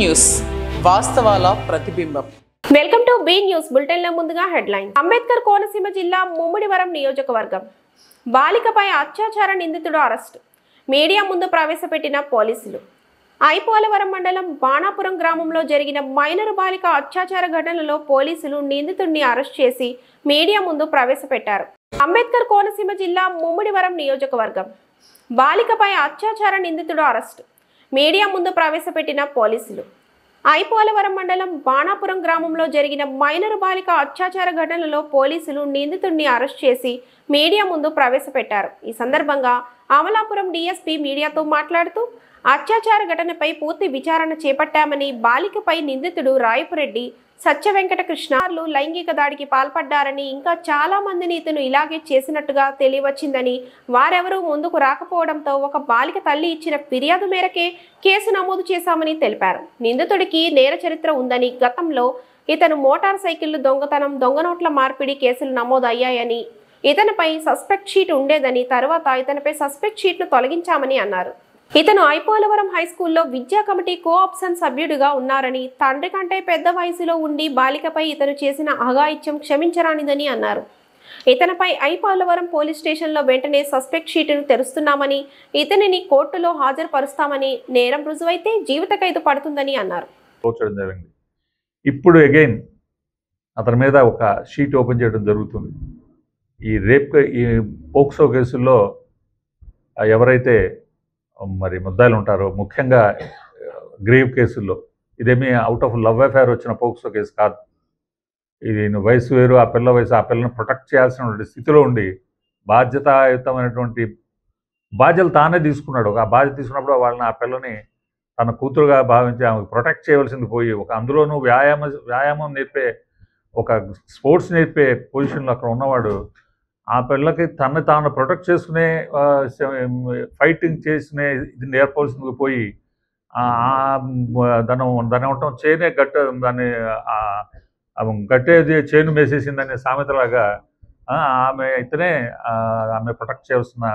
News వాస్తవాల ప్రతిబింబం. Welcome to be news bulletin. లో ముందుగా హెడ్లైన్. అంబేద్కర్ కోనసీమ జిల్లా ముమ్మిడివరం నియోజకవర్గం బాలికపై అత్యాచార నిందితుడు అరెస్ట్. మీడియా ముందు ప్రవేశపెట్టిన పోలీసులు. ఐపోలవరం మండలం బాణాపురం గ్రామంలో జరిగిన మైనరు బాలిక అత్యాచార ఘటనలో పోలీసులు నిందితుడిని అరెస్ట్ చేసి మీడియా ముందు ప్రవేశపెట్టారు. అంబేద్కర్ కోనసీమ జిల్లా ముమ్మిడివరం నియోజకవర్గం బాలికపై అత్యాచార నిందితుడు అరెస్ట్. మీడియా ముందు ప్రవేశపెట్టిన పోలీసులు. ఐపోలవరం మండలం బాణాపురం గ్రామంలో జరిగిన మైనరు బాలిక అత్యాచార ఘటనలో పోలీసులు నిందితుడిని అరెస్ట్ చేసి మీడియా ముందు ప్రవేశపెట్టారు. ఈ సందర్భంగా అమలాపురం డీఎస్పీ మీడియాతో మాట్లాడుతూ అత్యాచార ఘటనపై పూర్తి విచారణ చేపట్టామని, బాలికపై నిందితుడు రాయపురెడ్డి సత్యవెంకటకృష్ణలు లైంగిక దాడికి పాల్పడ్డారని, ఇంకా చాలా మందిని ఇతను ఇలాగే చేసినట్టుగా తెలియవచ్చిందని, వారెవరూ ముందుకు రాకపోవడంతో ఒక బాలిక తల్లి ఇచ్చిన ఫిర్యాదు మేరకే కేసు నమోదు చేశామని తెలిపారు. నిందితుడికి నేర చరిత్ర ఉందని, గతంలో ఇతను మోటార్ సైకిళ్లు దొంగతనం, దొంగ నోట్ల మార్పిడి కేసులు నమోదు అయ్యాయని, ఇతనిపై సస్పెక్ట్ షీట్ ఉండేదని, తర్వాత ఇతనిపై సస్పెక్ట్ షీట్ను తొలగించామని అన్నారు. ఇతను ఐపోలవరం హైస్కూల్లో విద్యా కమిటీ కోఆప్షన్ సభ్యుడిగా ఉన్నారని, తండ్రి కంటే పెద్ద వయసులో ఉండి బాలికపై ఇతను చేసిన అఘాయిత్యం క్షమించరానిదని అన్నారు. ఇతనిపై ఐపోలవరం పోలీస్ స్టేషన్లో వెంటనే సస్పెక్ట్ షీటును తెరుస్తున్నామని, ఇతనిని కోర్టులో హాజరుపరుస్తామని, నేరం రుజువైతే జీవిత ఖైదు పడుతుందని అన్నారు. ఇప్పుడు అగైన్ అతని మీద ఒక షీట్ ఓపెన్ చేయడం జరుగుతుంది. ఈ పోక్సో కేసుల్లో ఎవరైతే మరి ముద్దాయిలు ఉంటారో, ముఖ్యంగా గ్రేవ్ కేసుల్లో, ఇదేమీ అవుట్ ఆఫ్ లవ్ అఫైర్ వచ్చిన పోక్సో కేసు కాదు. ఇది వయసు వేరు, ఆ పిల్ల వయసు, ఆ పిల్లని ప్రొటెక్ట్ చేయాల్సిన స్థితిలో ఉండి బాధ్యతాయుతమైనటువంటి బాధ్యతలు తానే తీసుకున్నాడు. ఆ బాధ్యత తీసుకున్నప్పుడు వాళ్ళని, ఆ పిల్లని తన కూతురుగా భావించి ఆమెకు ప్రొటెక్ట్ చేయవలసింది పోయి, ఒక అందులోనూ వ్యాయామం నేర్పే, ఒక స్పోర్ట్స్ నేర్పే పొజిషన్లో అక్కడ ఉన్నవాడు ఆ పిల్లకి తను తాను ప్రొటెక్ట్ చేసుకునే ఫైటింగ్ చేసుకునే ఇది నేర్పవలసింది పోయి దాని ఉండటం చేనే దాన్ని గట్టేది చేను మేసేసిందనే సామెతలాగా ఆమె ప్రొటెక్ట్ చేయాల్సిన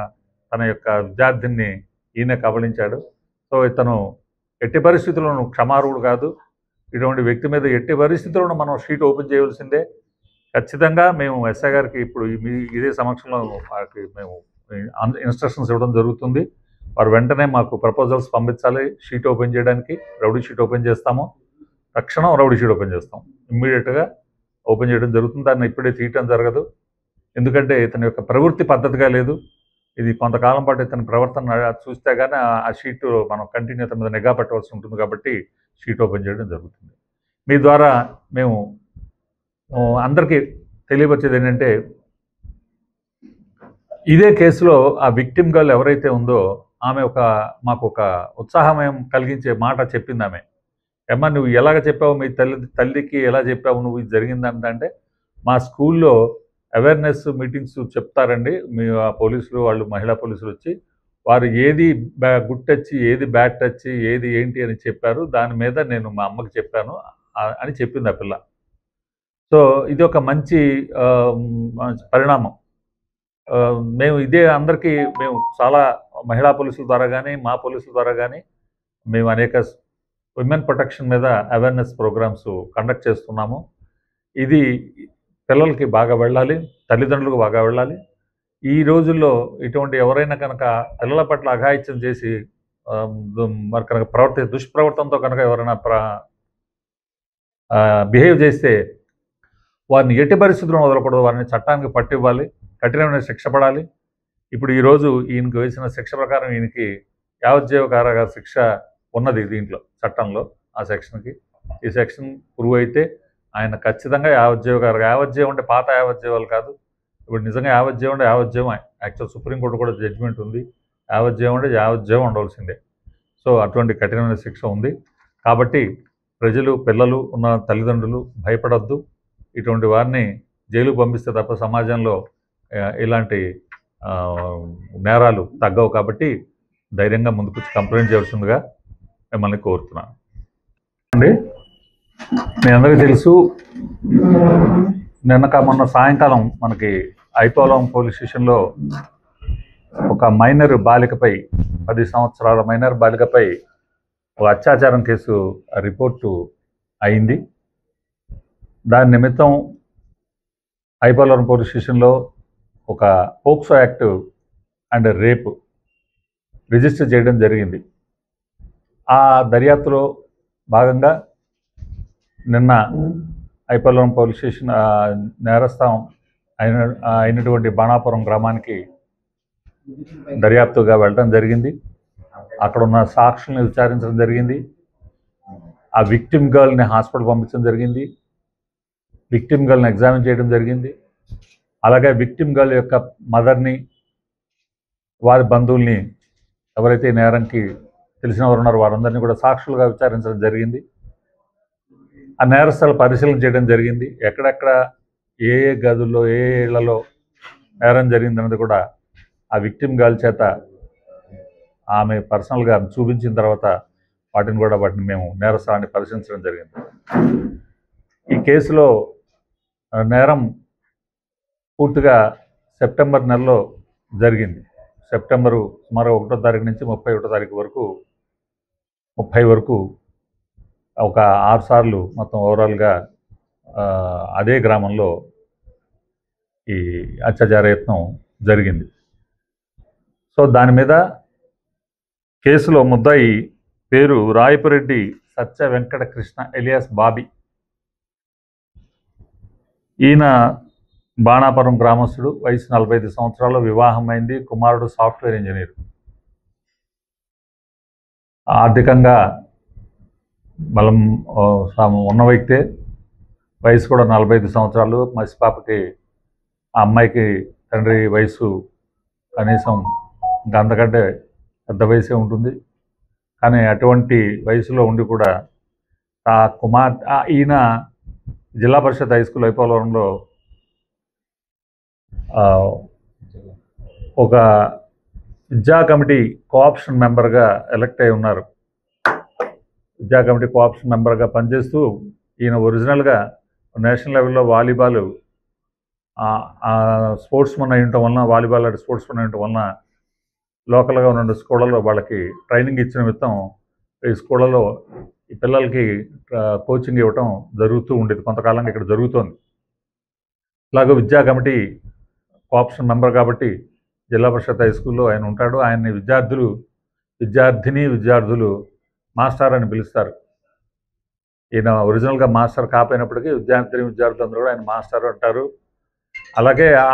తన యొక్క విద్యార్థిని ఈయన కబళించాడు. సో ఇతను ఎట్టి పరిస్థితుల్లోనూ క్షమార్హుడు కాదు. ఇటువంటి వ్యక్తి మీద ఎట్టి పరిస్థితుల్లోనూ మనం షీట్ ఓపెన్ చేయవలసిందే. ఖచ్చితంగా మేము ఎస్ఐ గారికి ఇప్పుడు ఇదే సమక్షంలో మేము ఇన్స్ట్రక్షన్స్ ఇవ్వడం జరుగుతుంది. వారు వెంటనే మాకు ప్రపోజల్స్ పంపించాలి. షీట్ ఓపెన్ చేయడానికి రౌడీ షీట్ ఓపెన్ చేస్తాము. తక్షణం రౌడీ షీట్ ఓపెన్ చేస్తాం. ఇమ్మీడియట్గా ఓపెన్ చేయడం జరుగుతుంది. దాన్ని ఇప్పుడే తీయటం జరగదు. ఎందుకంటే ఇతని యొక్క ప్రవృత్తి పద్ధతిగా లేదు. ఇది కొంతకాలం పాటు ఇతని ప్రవర్తన చూస్తే కానీ ఆ షీట్ మనం కంటిన్యూ మీద నిఘా పెట్టవలసి ఉంటుంది. కాబట్టి షీట్ ఓపెన్ చేయడం జరుగుతుంది. మీ ద్వారా మేము అందరికీ తెలియవచ్చేది ఏంటంటే, ఇదే కేసులో ఆ విక్టిమ్ గర్ల్ ఎవరైతే ఉందో ఆమె మాకు ఒక ఉత్సాహమయం కలిగించే మాట చెప్పింది. ఆమె, ఏమ్మా నువ్వు ఎలాగ చెప్పావు, మీ తల్లికి ఎలా చెప్పావు నువ్వు ఇది జరిగిందంటే, మా స్కూల్లో అవేర్నెస్ మీటింగ్స్ చెప్తారండి మీ పోలీసులు వాళ్ళు, మహిళా పోలీసులు వచ్చి వారు ఏది గుడ్ టచ్, ఏది బ్యాడ్ టచ్, ఏది ఏంటి అని చెప్పారు. దాని మీద నేను మా అమ్మకి చెప్పాను అని చెప్పింది ఆ పిల్ల. సో ఇది ఒక మంచి పరిణామం. మేము ఇదే అందరికీ మేము చాలా మహిళా పోలీసుల ద్వారా కానీ, మా పోలీసుల ద్వారా కానీ మేము అనేక విమెన్ ప్రొటెక్షన్ మీద అవేర్నెస్ ప్రోగ్రామ్స్ కండక్ట్ చేస్తున్నాము. ఇది పిల్లలకి బాగా వెళ్ళాలి, తల్లిదండ్రులకు బాగా వెళ్ళాలి. ఈ రోజుల్లో ఇటువంటి ఎవరైనా కనుక పిల్లల పట్ల అఘాయిత్యం చేసి మరి కనుక దుష్ప్రవర్తనతో కనుక ఎవరైనా బిహేవ్ చేస్తే వారిని ఎట్టి పరిస్థితుల్లో వదలకూడదు. వారిని చట్టానికి పట్టివ్వాలి, కఠినమైన శిక్ష పడాలి. ఇప్పుడు ఈరోజు ఈయనకు వేసిన శిక్ష ప్రకారం ఈయనకి యావజ్జీవ కారాగార శిక్ష ఉన్నది దీంట్లో చట్టంలో. ఆ సెక్షన్కి ఈ సెక్షన్ ప్రూవ్ అయితే ఆయన ఖచ్చితంగా యావజ్జీవం అంటే పాత యావజ్జీవాలు కాదు. ఇప్పుడు నిజంగా యావజ్జీవం అంటే యావజ్జీవం. యాక్చువల్ సుప్రీంకోర్టు కూడా జడ్జిమెంట్ ఉంది, యావజ్జీవం అంటే యావజ్జీవం ఉండవలసిందే. సో అటువంటి కఠినమైన శిక్ష ఉంది. కాబట్టి ప్రజలు, పిల్లలు ఉన్న తల్లిదండ్రులు భయపడద్దు. ఇటువంటి వారిని జైలుకు పంపిస్తే తప్ప సమాజంలో ఇలాంటి నేరాలు తగ్గవు. కాబట్టి ధైర్యంగా ముందుకు కంప్లైంట్ చేయాల్సిందిగా మిమ్మల్ని కోరుతున్నాను. అండి, మీ అందరికీ తెలుసు, మొన్న సాయంకాలం మనకి ఐపోలవరం పోలీస్ స్టేషన్లో ఒక మైనర్ బాలికపై 10 సంవత్సరాల మైనర్ బాలికపై ఒక అత్యాచారం కేసు రిపోర్టు అయింది. దాని నిమిత్తం ఐపోలవరం పోలీస్ స్టేషన్లో ఒక పోక్సో యాక్ట్ అండ్ రేపు రిజిస్టర్ చేయడం జరిగింది. ఆ దర్యాప్తులో భాగంగా నిన్న ఐపోలవరం పోలీస్ స్టేషన్ నేరస్థం అయినటువంటి బాణాపురం గ్రామానికి దర్యాప్తుగా వెళ్ళడం జరిగింది. అక్కడ ఉన్న సాక్షుల్ని విచారించడం జరిగింది. ఆ విక్టిమ్ గర్ల్ని హాస్పిటల్ పంపించడం జరిగింది. విక్టిమ్ గర్ల్ని ఎగ్జామిన్ చేయడం జరిగింది. అలాగే విక్టిమ్ గర్ల్ యొక్క మదర్ని, వారి బంధువుల్ని, ఎవరైతే నేరంకి తెలిసిన వారు ఉన్నారో వారందరినీ కూడా సాక్షులుగా విచారించడం జరిగింది. ఆ నేరస్థల పరిశీలన చేయడం జరిగింది. ఎక్కడెక్కడ ఏ ఏ గదుల్లో ఏ ఇళ్లలో నేరం జరిగిందన్నది కూడా ఆ విక్టిమ్ గర్ల్ చేత ఆమె పర్సనల్గా చూపించిన తర్వాత వాటిని మేము నేరస్థలాన్ని పరిశీలించడం జరిగింది. ఈ కేసులో నేరం పూర్తిగా సెప్టెంబర్ నెలలో జరిగింది. సెప్టెంబరు సుమారు 1వ తారీఖు నుంచి 31వ తారీఖు వరకు 30 వరకు ఒక 6 సార్లు మొత్తం ఓవరాల్గా అదే గ్రామంలో ఈ అత్యాచార యత్నం జరిగింది. సో దాని మీద కేసులో ముద్దాయి పేరు రాయపురెడ్డి సత్య వెంకట కృష్ణ ఎలియాస్ బాబీ. ఈయన బాణాపురం గ్రామస్తుడు, వయసు 45 సంవత్సరాలు, వివాహం అయింది, కుమారుడు సాఫ్ట్వేర్ ఇంజనీర్. ఆర్థికంగా బలం ఉన్న వ్యక్తే, వయసు కూడా 45 సంవత్సరాలు. మసిపాపకి ఆ అమ్మాయికి తండ్రి వయసు కనీసం ఇంకా అంతకంటే పెద్ద వయసే ఉంటుంది. కానీ అటువంటి వయసులో ఉండి కూడా ఈయన జిల్లా పరిషత్ హై స్కూల్ ఐపోలవరంలో ఒక విద్యా కమిటీ కోఆప్షన్ మెంబర్గా ఎలక్ట్ అయి ఉన్నారు. విద్యా కమిటీ కోఆప్షన్ మెంబర్గా పనిచేస్తూ ఈయన ఒరిజినల్గా నేషనల్ లెవెల్లో వాలీబాల్ స్పోర్ట్స్ మన్ అయి ఉండటం వలన, వాలీబాల్ ఆడే స్పోర్ట్స్ మన్ అయి ఉండటం వలన లోకల్గా ఉన్న స్కూళ్ళలో వాళ్ళకి ట్రైనింగ్ ఇచ్చిన నిమిత్తం ఈ స్కూళ్ళలో ఈ పిల్లలకి కోచింగ్ ఇవ్వటం జరుగుతూ ఉండేది. కొంతకాలంగా ఇక్కడ జరుగుతోంది. ఇలాగ విద్యా కమిటీ కోఆప్షన్ మెంబర్ కాబట్టి జిల్లా పరిషత్ హై స్కూల్లో ఆయన ఉంటాడు. ఆయన్ని విద్యార్థులు మాస్టర్ అని పిలుస్తారు. ఈయన ఒరిజినల్గా మాస్టర్ కాపోయినప్పటికీ విద్యార్థులందరూ కూడా ఆయన మాస్టర్ అంటారు. అలాగే ఆ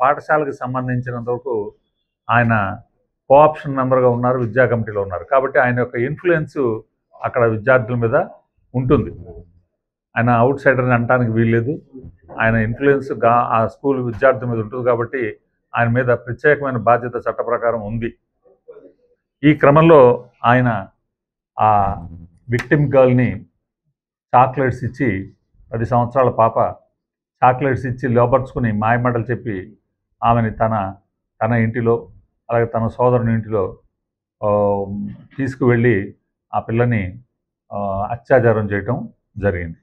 పాఠశాలకు సంబంధించినంతవరకు ఆయన కోఆప్షన్ మెంబర్గా ఉన్నారు, విద్యా కమిటీలో ఉన్నారు. కాబట్టి ఆయన యొక్క ఇన్ఫ్లుయెన్స్ అక్కడ విద్యార్థుల మీద ఉంటుంది. ఆయన అవుట్ సైడర్ని అనడానికి వీల్లేదు. ఆయన ఇన్ఫ్లుయెన్స్ ఆ స్కూల్ విద్యార్థుల మీద ఉంటుంది. కాబట్టి ఆయన మీద ప్రత్యేకమైన బాధ్యత చట్ట ప్రకారం ఉంది. ఈ క్రమంలో ఆయన ఆ విక్టిమ్ గర్ల్ని చాక్లెట్స్ ఇచ్చి, 10 సంవత్సరాల పాప చాక్లెట్స్ ఇచ్చి లోపరుచుకుని మాయమాటలు చెప్పి ఆమెని తన ఇంటిలో, అలాగే తన సోదరుని ఇంటిలో తీసుకువెళ్ళి ఆ పిల్లని అత్యాచారం చేయటం జరిగింది.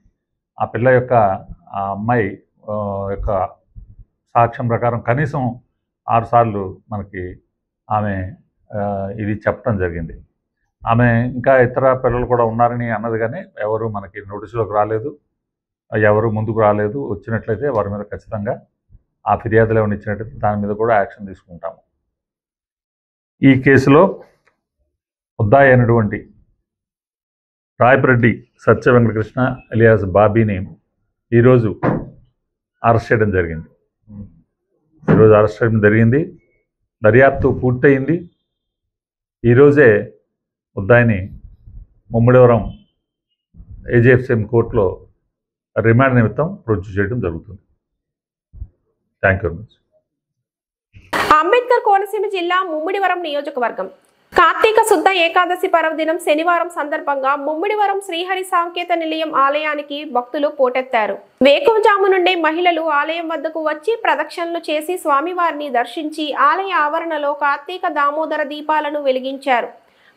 ఆ పిల్ల యొక్క ఆ అమ్మాయి యొక్క సాక్ష్యం ప్రకారం కనీసం 6 సార్లు మనకి ఆమె ఇది చెప్పడం జరిగింది. ఆమె ఇంకా ఇతర పిల్లలు కూడా ఉన్నారని అన్నది, కానీ ఎవరు మనకి నోటీసులోకి రాలేదు, ఎవరు ముందుకు రాలేదు. వచ్చినట్లయితే వారి మీద ఖచ్చితంగా ఆ ఫిర్యాదులు ఏమైనా ఇచ్చినట్లయితే దాని మీద కూడా యాక్షన్ తీసుకుంటాము. ఈ కేసులో ముద్దాయి అయినటువంటి రాయపురెడ్డి సత్య వెంకటకృష్ణ ఎలియాస్ బాబీని ఈరోజు అరెస్ట్ చేయడం జరిగింది. దర్యాప్తు పూర్తయింది. ఈరోజే ముద్దాయిని ముమ్మిడివరం ఏజీఎఫ్సీఎం కోర్టులో రిమాండ్ నిమిత్తం ప్రొడ్యూస్ చేయడం జరుగుతుంది. Thank you very much. Ambedkar Konaseema జిల్లా ముమ్మిడివరం నియోజకవర్గం కార్తీక శుద్ధ ఏకాదశి పర్వదినం శనివారం సందర్భంగా ముమ్మిడివరం శ్రీహరి సాంకేత నిలయం ఆలయానికి భక్తులు పోటెత్తారు. వేకువజాము నుండే మహిళలు ఆలయం వద్దకు వచ్చి ప్రదక్షిణలు చేసి స్వామివారిని దర్శించి ఆలయ ఆవరణలో కార్తీక దామోదర దీపాలను వెలిగించారు.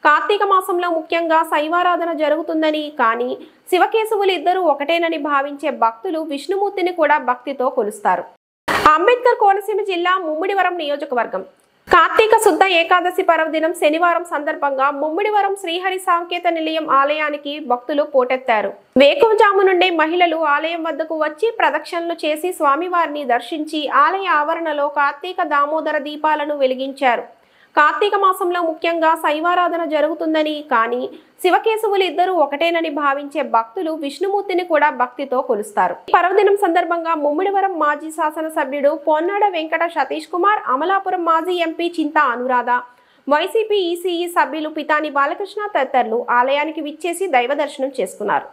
కార్తీక మాసంలో ముఖ్యంగా శైవారాధన జరుగుతుందని, కానీ శివకేశవులు ఇద్దరు ఒకటేనని భావించే భక్తులు విష్ణుమూర్తిని కూడా భక్తితో కొలుస్తారు. అంబేద్కర్ కోనసీమ జిల్లా ముమ్మిడివరం నియోజకవర్గం కార్తీక శుద్ధ ఏకాదశి పర్వదినం శనివారం సందర్భంగా ముమ్మిడివరం శ్రీహరి సాంకేత నిలయం ఆలయానికి భక్తులు పోటెత్తారు. వేకువజాము నుండే మహిళలు ఆలయం వద్దకు వచ్చి ప్రదక్షిణలు చేసి స్వామివారిని దర్శించి ఆలయ ఆవరణలో కార్తీక దామోదర దీపాలను వెలిగించారు. కార్తీక మాసంలో ముఖ్యంగా శైవారాధన జరుగుతుందని, కానీ శివకేశవులు ఇద్దరు ఒకటేనని భావించే భక్తులు విష్ణుమూర్తిని కూడా భక్తితో కొలుస్తారు. పర్వదినం సందర్భంగా ముమ్మిడివరం మాజీ శాసనసభ్యుడు పొన్నాడ వెంకట సతీష్ కుమార్, అమలాపురం మాజీ ఎంపీ చింతా అనురాధ, వైసీపీ ఈసీఈ సభ్యులు పితాని బాలకృష్ణ తదితరులు ఆలయానికి విచ్చేసి దైవ దర్శనం చేసుకున్నారు.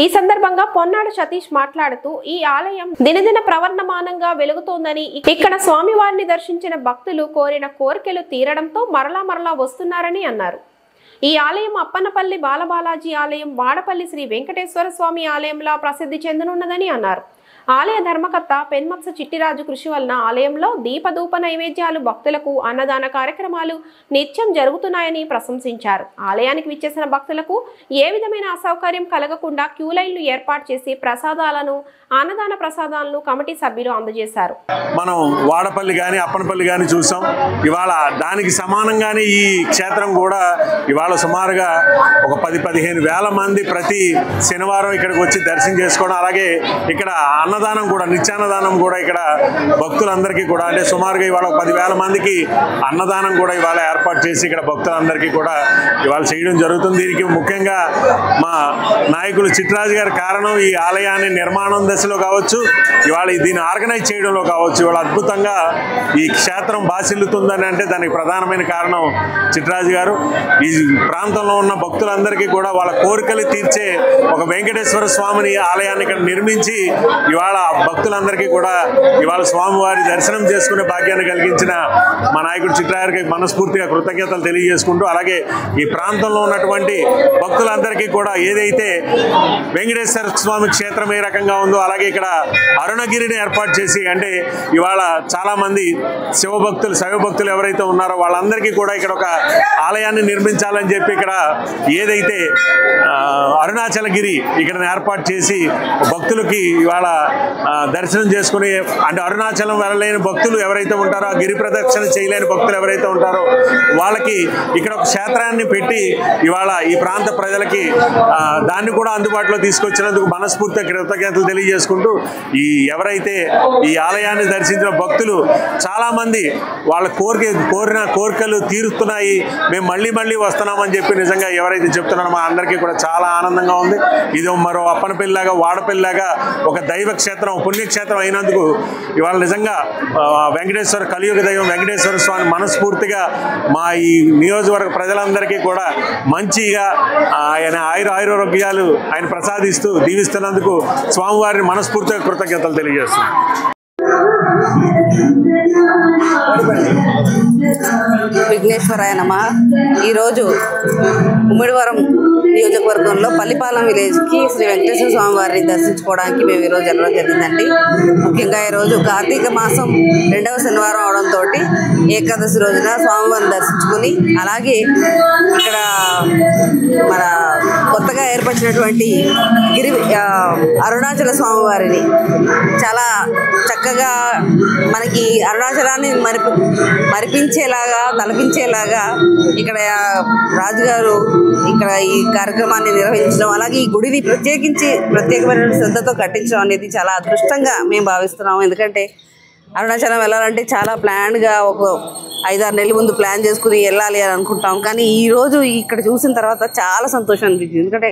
ఈ సందర్భంగా పొన్నాడ సతీష్ మాట్లాడుతూ, ఈ ఆలయం దినదిన ప్రవర్ణమానంగా వెలుగుతోందని, ఇక్కడ స్వామివారిని దర్శించిన భక్తులు కోరిన కోరికలు తీరడంతో మరలా వస్తున్నారని అన్నారు. ఈ ఆలయం అప్పన్నపల్లి బాలబాలాజీ ఆలయం, వాడపల్లి శ్రీ వెంకటేశ్వర స్వామి ఆలయంలో ప్రసిద్ధి చెందనున్నదని అన్నారు. ఆలయ ధర్మకర్త పెన్మత్స చిట్టిరాజు కృషి వలన ఆలయంలో దీపధూప నైవేద్యాలు, భక్తులకు అన్నదాన కార్యక్రమాలు నిత్యం జరుగుతున్నాయని ప్రశంసించారు. ఆలయానికి విచ్చేసిన భక్తులకు ఏ విధమైన అసౌకర్యం కలగకుండా క్యూ లైన్లు ఏర్పాటు చేసి అన్నదాన ప్రసాదాలను కమిటీ సభ్యులు అందజేశారు. మనం వాడపల్లి కానీ అప్పనపల్లి కానీ చూసాం. ఇవాళ దానికి సమానంగానే ఈ క్షేత్రం కూడా ఇవాళ సుమారుగా ఒక 10-15 వేల మంది ప్రతి శనివారం ఇక్కడికి వచ్చి దర్శనం చేసుకోవడం, అలాగే ఇక్కడ అన్నదానం కూడా, నిత్యాన్నదానం కూడా ఇక్కడ భక్తులందరికీ కూడా, అంటే సుమారుగా ఇవాళ 10,000 మందికి అన్నదానం కూడా ఇవాళ ఏర్పాటు చేసి ఇక్కడ భక్తులందరికీ కూడా ఇవాళ చేయడం జరుగుతుంది. దీనికి ముఖ్యంగా మా నాయకులు చిట్రాజు గారి కారణం. ఈ ఆలయాన్ని నిర్మాణం దశలో కావచ్చు, ఇవాళ దీన్ని ఆర్గనైజ్ చేయడంలో కావచ్చు, ఇవాళ అద్భుతంగా ఈ క్షేత్రం బాసిల్లుతుందని అంటే దానికి ప్రధానమైన కారణం చిట్రాజు గారు. ఈ ప్రాంతంలో ఉన్న భక్తులందరికీ కూడా వాళ్ళ కోరికలు తీర్చే ఒక వెంకటేశ్వర స్వామిని ఆలయాన్ని ఇక్కడ నిర్మించి ఇవాళ భక్తులందరికీ కూడా ఇవాళ స్వామివారి దర్శనం చేసుకునే భాగ్యాన్ని కలిగించిన మా నాయకుడు చిట్రాజుకి మనస్ఫూర్తిగా కృతజ్ఞతలు తెలియజేసుకుంటూ, అలాగే ఈ ప్రాంతంలో ఉన్నటువంటి భక్తులందరికీ కూడా ఏదైతే వెంకటేశ్వర స్వామి క్షేత్రం ఏ రకంగా ఉందో, అలాగే ఇక్కడ అరుణగిరిని ఏర్పాటు చేసి, అంటే ఇవాళ చాలామంది శైవభక్తులు ఎవరైతే ఉన్నారో వాళ్ళందరికీ కూడా ఇక్కడ ఒక ఆలయాన్ని నిర్మించాలని చెప్పి ఇక్కడ ఏదైతే అరుణాచలగిరి ఇక్కడ ఏర్పాటు చేసి భక్తులకి ఇవాళ దర్శనం చేసుకుని, అంటే అరుణాచలం వెళ్ళలేని భక్తులు ఎవరైతే ఉంటారో, ఆ గిరి ప్రదక్షిణ చేయలేని భక్తులు ఎవరైతే ఉంటారో వాళ్ళకి ఇక్కడ ఒక క్షేత్రాన్ని పెట్టి ఇవాళ ఈ ప్రాంత ప్రజలకి దాన్ని కూడా అందుబాటులో తీసుకొచ్చినందుకు మనస్ఫూర్తిగా కృతజ్ఞతలు తెలియజేసుకుంటూ, ఎవరైతే ఈ ఆలయాన్ని దర్శించిన భక్తులు చాలామంది వాళ్ళ కోరిన కోరికలు తీరుస్తున్నాయి, మేము మళ్ళీ వస్తున్నామని చెప్పి నిజంగా ఎవరైతే చెప్తున్నారో మా అందరికీ కూడా చాలా ఆనందంగా ఉంది. ఇది మరో అప్పనపల్లిలాగా వాడపల్లిలాగా ఒక దైవ క్షేత్రం, పుణ్యక్షేత్రం అయినందుకు ఇవాళ నిజంగా వెంకటేశ్వర కలియుగ దైవం వెంకటేశ్వర స్వామి మనస్ఫూర్తిగా మా ఈ నియోజకవర్గ ప్రజలందరికీ కూడా మంచిగా ఆయన ఆయురారోగ్యాలు ఆయన ప్రసాదిస్తూ దీవిస్తున్నందుకు స్వామివారిని మనస్ఫూర్తిగా కృతజ్ఞతలు తెలియజేస్తున్నాం. విఘ్నేశ్వరాయ నమః. ఈరోజు ముమ్మిడివరం నియోజకవర్గంలో పల్లిపాలెం విలేజ్కి శ్రీ వెంకటేశ్వర స్వామి వారిని దర్శించుకోవడానికి మేము ఈరోజు వెళ్ళడం జరిగిందండి. ముఖ్యంగా ఈరోజు కార్తీక మాసం 2వ శనివారం అవడంతో ఏకాదశి రోజున స్వామివారిని దర్శించుకుని, అలాగే ఇక్కడ మన కొత్తగా ఏర్పడినటువంటి అరుణాచల స్వామి వారిని చాలా చక్కగా మనకి అరుణాచలాన్ని మరిపించేలాగా తలపించేలాగా ఇక్కడ రాజుగారు ఇక్కడ ఈ కార్యక్రమాన్ని నిర్వహించడం, అలాగే ఈ గుడిని ప్రత్యేకమైన శ్రద్ధతో కట్టించడం అనేది చాలా అదృష్టంగా మేము భావిస్తున్నాము. ఎందుకంటే అరుణాచలం వెళ్ళాలంటే చాలా ప్లాన్గా ఒక 5-6 నెలల ముందు ప్లాన్ చేసుకుని వెళ్ళాలి అని అనుకుంటాం. కానీ ఈరోజు ఇక్కడ చూసిన తర్వాత చాలా సంతోషం అనిపించింది. ఎందుకంటే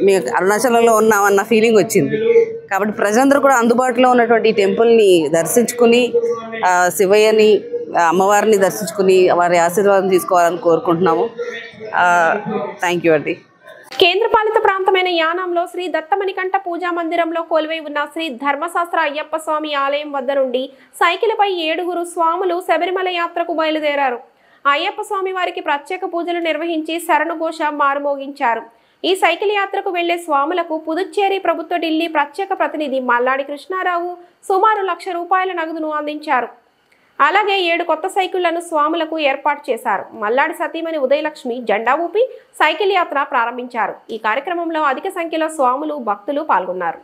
మేము అరుణాచలంలో ఉన్నామన్న ఫీలింగ్ వచ్చింది. కాబట్టి ప్రజలందరూ కూడా అందుబాటులో ఉన్నటువంటి ఈ టెంపుల్ని దర్శించుకుని శివయ్యని, అమ్మవారిని దర్శించుకుని వారి ఆశీర్వాదం తీసుకోవాలని కోరుకుంటున్నాము. థ్యాంక్ యూ అండి. కేంద్రపాలిత ప్రాంతమైన యానాంలో శ్రీ దత్తమణికంఠ పూజా మందిరంలో కొలువై ఉన్న శ్రీ ధర్మశాస్త్ర అయ్యప్ప స్వామి ఆలయం వద్ద నుండి సైకిల్పై 7 స్వాములు శబరిమల యాత్రకు బయలుదేరారు. అయ్యప్ప స్వామి వారికి ప్రత్యేక పూజలు నిర్వహించి శరణుఘోష మారుమోగించారు. ఈ సైకిల్ యాత్రకు వెళ్లే స్వాములకు పుదుచ్చేరి ప్రభుత్వ ఢిల్లీ ప్రత్యేక ప్రతినిధి మల్లాడి కృష్ణారావు సుమారు ₹1,00,000 నగదును అందించారు. అలాగే 7 కొత్త సైకిళ్లను స్వాములకు ఏర్పాటు చేశారు. మల్లాడి సతీమణి ఉదయలక్ష్మి జెండా ఊపి సైకిల్ యాత్ర ప్రారంభించారు. ఈ కార్యక్రమంలో అధిక సంఖ్యలో స్వాములు, భక్తులు పాల్గొన్నారు.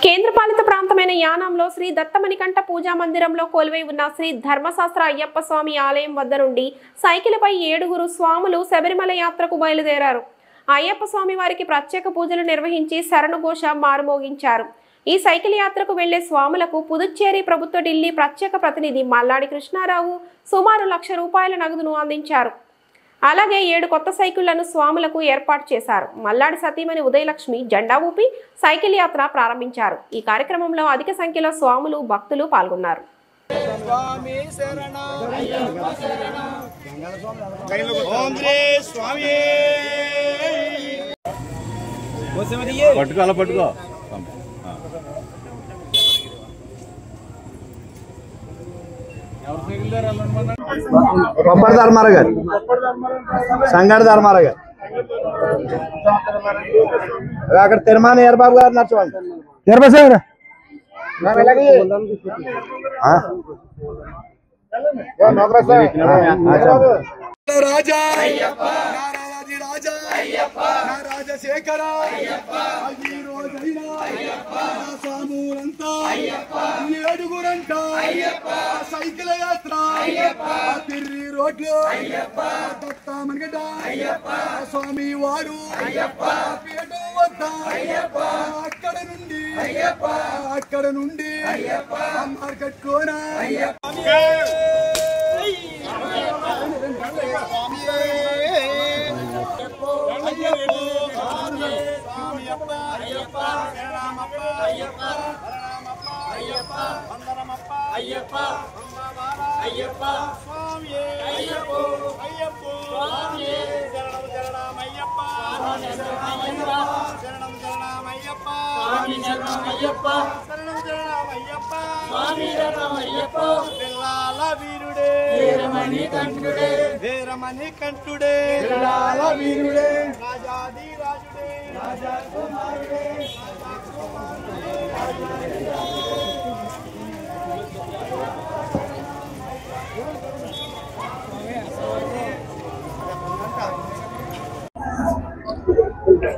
కేంద్రపాలిత ప్రాంతమైన యానంలో శ్రీ దత్తమణికంఠ పూజా మందిరంలో కొలువై ఉన్న శ్రీ ధర్మశాస్త్ర అయ్యప్ప స్వామి ఆలయం వద్ద నుండి సైకిల్పై 7 స్వాములు శబరిమల యాత్రకు బయలుదేరారు. అయ్యప్ప స్వామి వారికి ప్రత్యేక పూజలు నిర్వహించి శరణుఘోష మారుమోగించారు. ఈ సైకిల్ యాత్రకు వెళ్లే స్వాములకు పుదుచ్చేరి ప్రభుత్వ ఢిల్లీ ప్రత్యేక ప్రతినిధి మల్లాడి కృష్ణారావు సుమారు ₹1,00,000 నగదును అందించారు. అలాగే 7 కొత్త సైకిళ్లను స్వాములకు ఏర్పాటు చేశారు. మల్లాడి సతీమణి ఉదయలక్ష్మి జెండా ఊపి సైకిల్ యాత్ర ప్రారంభించారు. ఈ కార్యక్రమంలో అధిక సంఖ్యలో స్వాములు భక్తులు పాల్గొన్నారు. పట్టుకో కొప్పటి ధర్మారావు గారు, సంగడి ధర్మారావు గారు, అక్కడ తిరుమల ఏర్బాబు గారు నచ్చవండి తిరుపతి రాజా రాజశేఖర సామూలంతా 7 సైకిల్ యాత్ర తిర్రి రోడ్లు దత్తమణికంఠ స్వామి వారు పేట వద్ద అక్కడ నుండి మార్కెట్ కోన వీరమణి కంఠుడే వీరుడే రాజాది రాజుడే రాజా కుమారుడే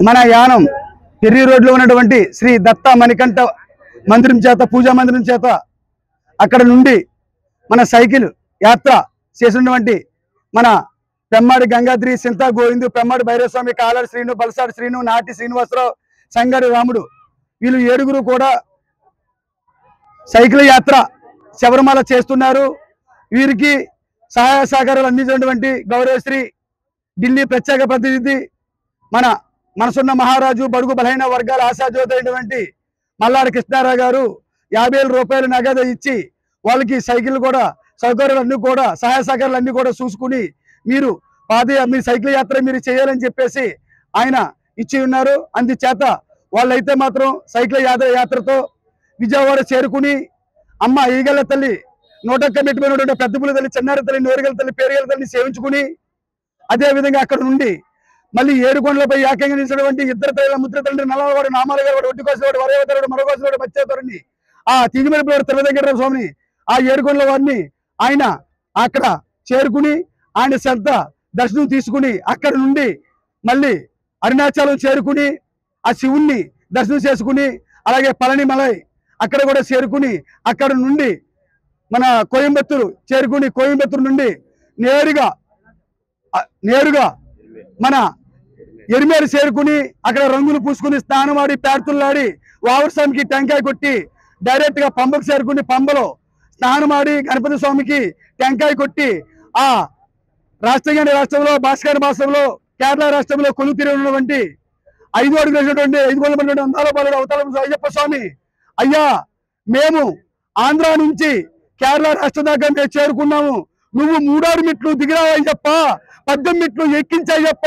మన యానం తిర్రి రోడ్లో ఉన్నటువంటి శ్రీ దత్త మణికంఠ మందిరం చేత పూజా మందిరం చేత అక్కడ నుండి మన సైకిల్ యాత్ర చేసినటువంటి మన పెమ్మాడి గంగాద్రి, సింతా గోవిందు, పెమ్మాడి భైరవస్వామి, కాలాడి శ్రీను, బలసాడి శ్రీను, నాటి శ్రీనివాసరావు, సంగడి రాముడు వీళ్ళు 7 కూడా సైకిల్ యాత్ర శబరిమల చేస్తున్నారు. వీరికి సహాయ సహకారాలు అందించినటువంటి గౌరవశ్రీ ఢిల్లీ ప్రత్యేక ప్రతినిధి మన మనసున్న మహారాజు, బడుగు బలహీన వర్గాల ఆశాజ్యోతి అయినటువంటి మల్లాడి కృష్ణారావు గారు ₹50,000 నగదు ఇచ్చి వాళ్ళకి సైకిల్ కూడా సౌకర్యాలన్నీ కూడా సహాయ సహకారాలు అన్నీ కూడా చూసుకుని మీరు మీ సైకిల్ యాత్ర మీరు చేయాలని చెప్పేసి ఆయన ఇచ్చి ఉన్నారు. అందుచేత వాళ్ళైతే మాత్రం సైకిల్ యాత్రతో విజయవాడ చేరుకుని అమ్మ ఈగల తల్లి 101 మెట్టుమైనటువంటి పెద్దపుల తల్లి, చిన్నారి తల్లి, నోరుగల తల్లి, పేరుగల తల్లిని సేవించుకుని అదేవిధంగా అక్కడ నుండి మళ్ళీ 7 కొండలపై ఏకంగా నిలిచినటువంటి 2 తల్లి, ముద్ర తండ్రి, నల్లవాడు, నామాలగాడు, ఒడ్డు కోసేవాడు, వరవతరుడు, మరొకసేవాడు, మత్స్యతరుడిని ఆ తిరుమల తిరుమల స్వామిని ఆ 7 కొండల వారిని ఆయన అక్కడ చేరుకుని ఆయన శ్రద్ధ దర్శనం తీసుకుని అక్కడ నుండి మళ్ళీ అరుణాచలం చేరుకుని ఆ శివుణ్ణి దర్శనం చేసుకుని అలాగే పళనిమలై అక్కడ కూడా చేరుకుని అక్కడ నుండి మన కోయంబత్తూరు చేరుకుని కోయంబత్తూరు నుండి నేరుగా మన ఎరిమేరు చేరుకుని అక్కడ రంగులు పూసుకుని స్నానమాడి పేర్తుల్లాడి వావరస్వామికి టెంకాయ కొట్టి డైరెక్ట్ గా పంబకు చేరుకుని పంబలో స్నానమాడి గణపతి స్వామికి టెంకాయ కొట్టి ఆ రాష్ట్రంలో భాస్కర మాసంలో కేరళ రాష్ట్రంలో కొలువు తీరి ఉన్నటువంటి 5 అడుగులు వేసినటువంటి 5 కోట్ల మంది అందాల బాలుడు అవతారం అయ్యప్ప స్వామి, అయ్యా మేము ఆంధ్ర నుంచి కేరళ రాష్ట్రం దాకా మేము చేరుకున్నాము, నువ్వు 3 మెట్లు దిగిరావు అయ్యప్ప, 18 మెట్లు ఎక్కించాయ్యప్ప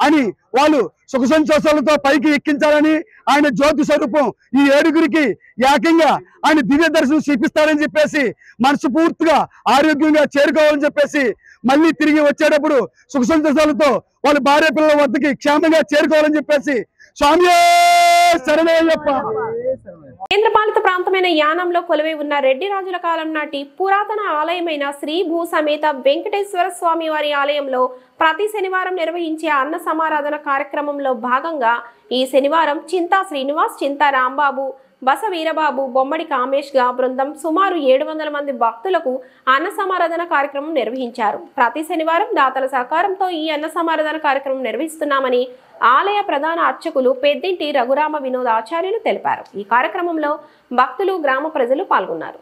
అని వాళ్ళు సుఖ సంతోషాలతో పైకి ఎక్కించాలని ఆయన జ్యోతి స్వరూపం ఈ 7 ఏకంగా ఆయన దివ్య దర్శనం చూపిస్తారని చెప్పేసి మనస్ఫూర్తిగా ఆరోగ్యంగా చేరుకోవాలని చెప్పేసి మళ్ళీ తిరిగి వచ్చేటప్పుడు సుఖ సంతోషాలతో వాళ్ళ భార్య పిల్లల వద్దకి క్షేమంగా చేరుకోవాలని చెప్పేసి స్వామి శరణయ్యప్ప. కేంద్రపాలిత ప్రాంతమైన యానంలో కొలువై ఉన్న రెడ్డి రాజుల కాలం నాటి పురాతన ఆలయమైన శ్రీ భూ సమేత వెంకటేశ్వర స్వామి వారి ఆలయంలో ప్రతి శనివారం నిర్వహించే అన్న సమారాధన కార్యక్రమంలో భాగంగా ఈ శనివారం చింతా శ్రీనివాస్, చింతా రాంబాబు, బస వీరబాబు, బొమ్మడి కామేష్ గా బృందం సుమారు 700 మంది భక్తులకు అన్న సమారాధన కార్యక్రమం నిర్వహించారు. ప్రతి శనివారం దాతల సహకారంతో ఈ అన్న సమారాధన కార్యక్రమం నిర్వహిస్తున్నామని ఆలయ ప్రధాన అర్చకులు పెద్దింటి రఘురామ వినోద్ ఆచార్యులు తెలిపారు. ఈ కార్యక్రమంలో భక్తులు, గ్రామ ప్రజలు పాల్గొన్నారు.